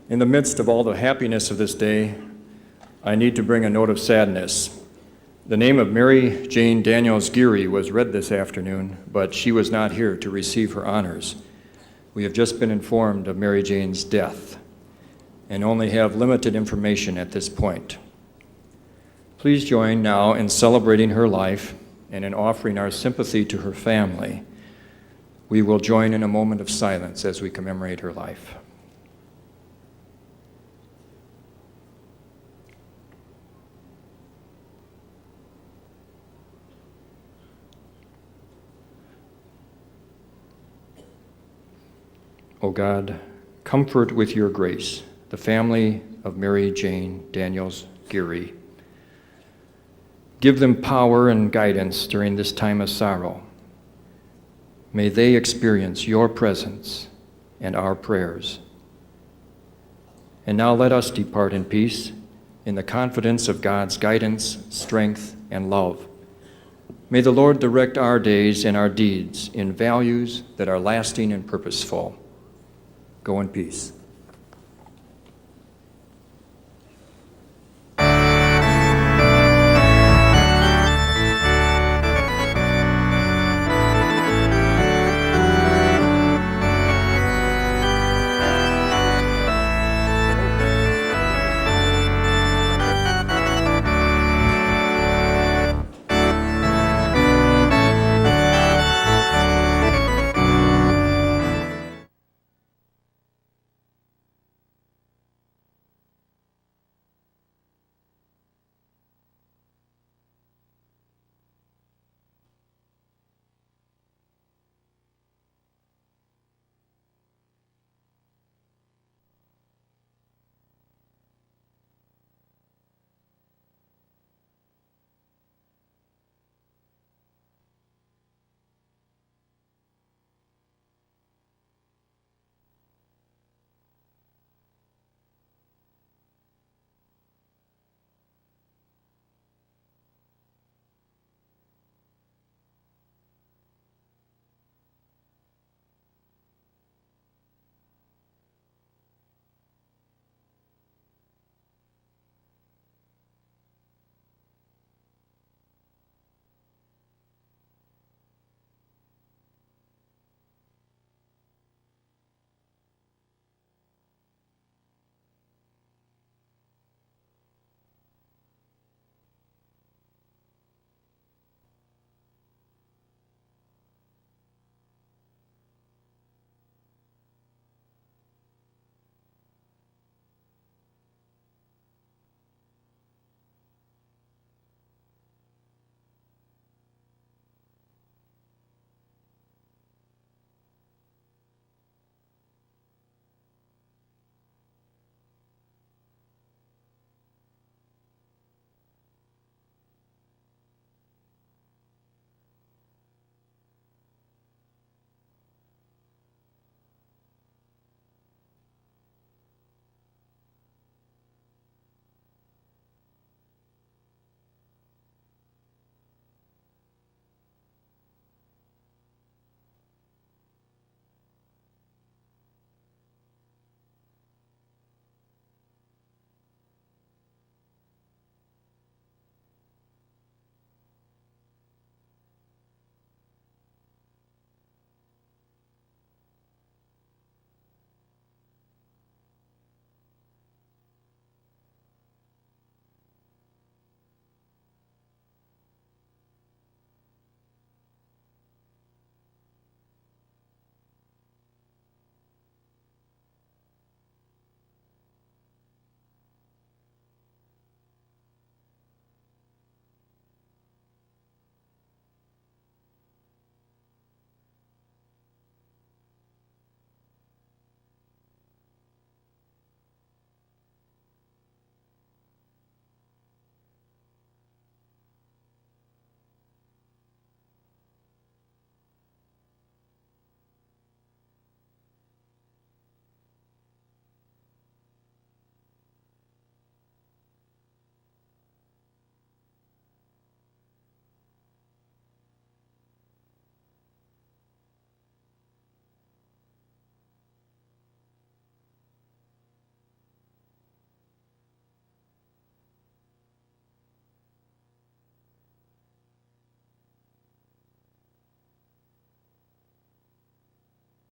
In the midst of all the happiness of this day, I need to bring a note of sadness. The name of Mary Jane Daniels Geary was read this afternoon, but she was not here to receive her honors. We have just been informed of Mary Jane's death and only have limited information at this point. Please join now in celebrating her life and in offering our sympathy to her family. We will join in a moment of silence as we commemorate her life. O God, comfort with your grace the family of Mary Jane Daniels Geary. Give them power and guidance during this time of sorrow. May they experience your presence and our prayers. And now let us depart in peace, in the confidence of God's guidance, strength, and love. May the Lord direct our days and our deeds in values that are lasting and purposeful. Go in peace.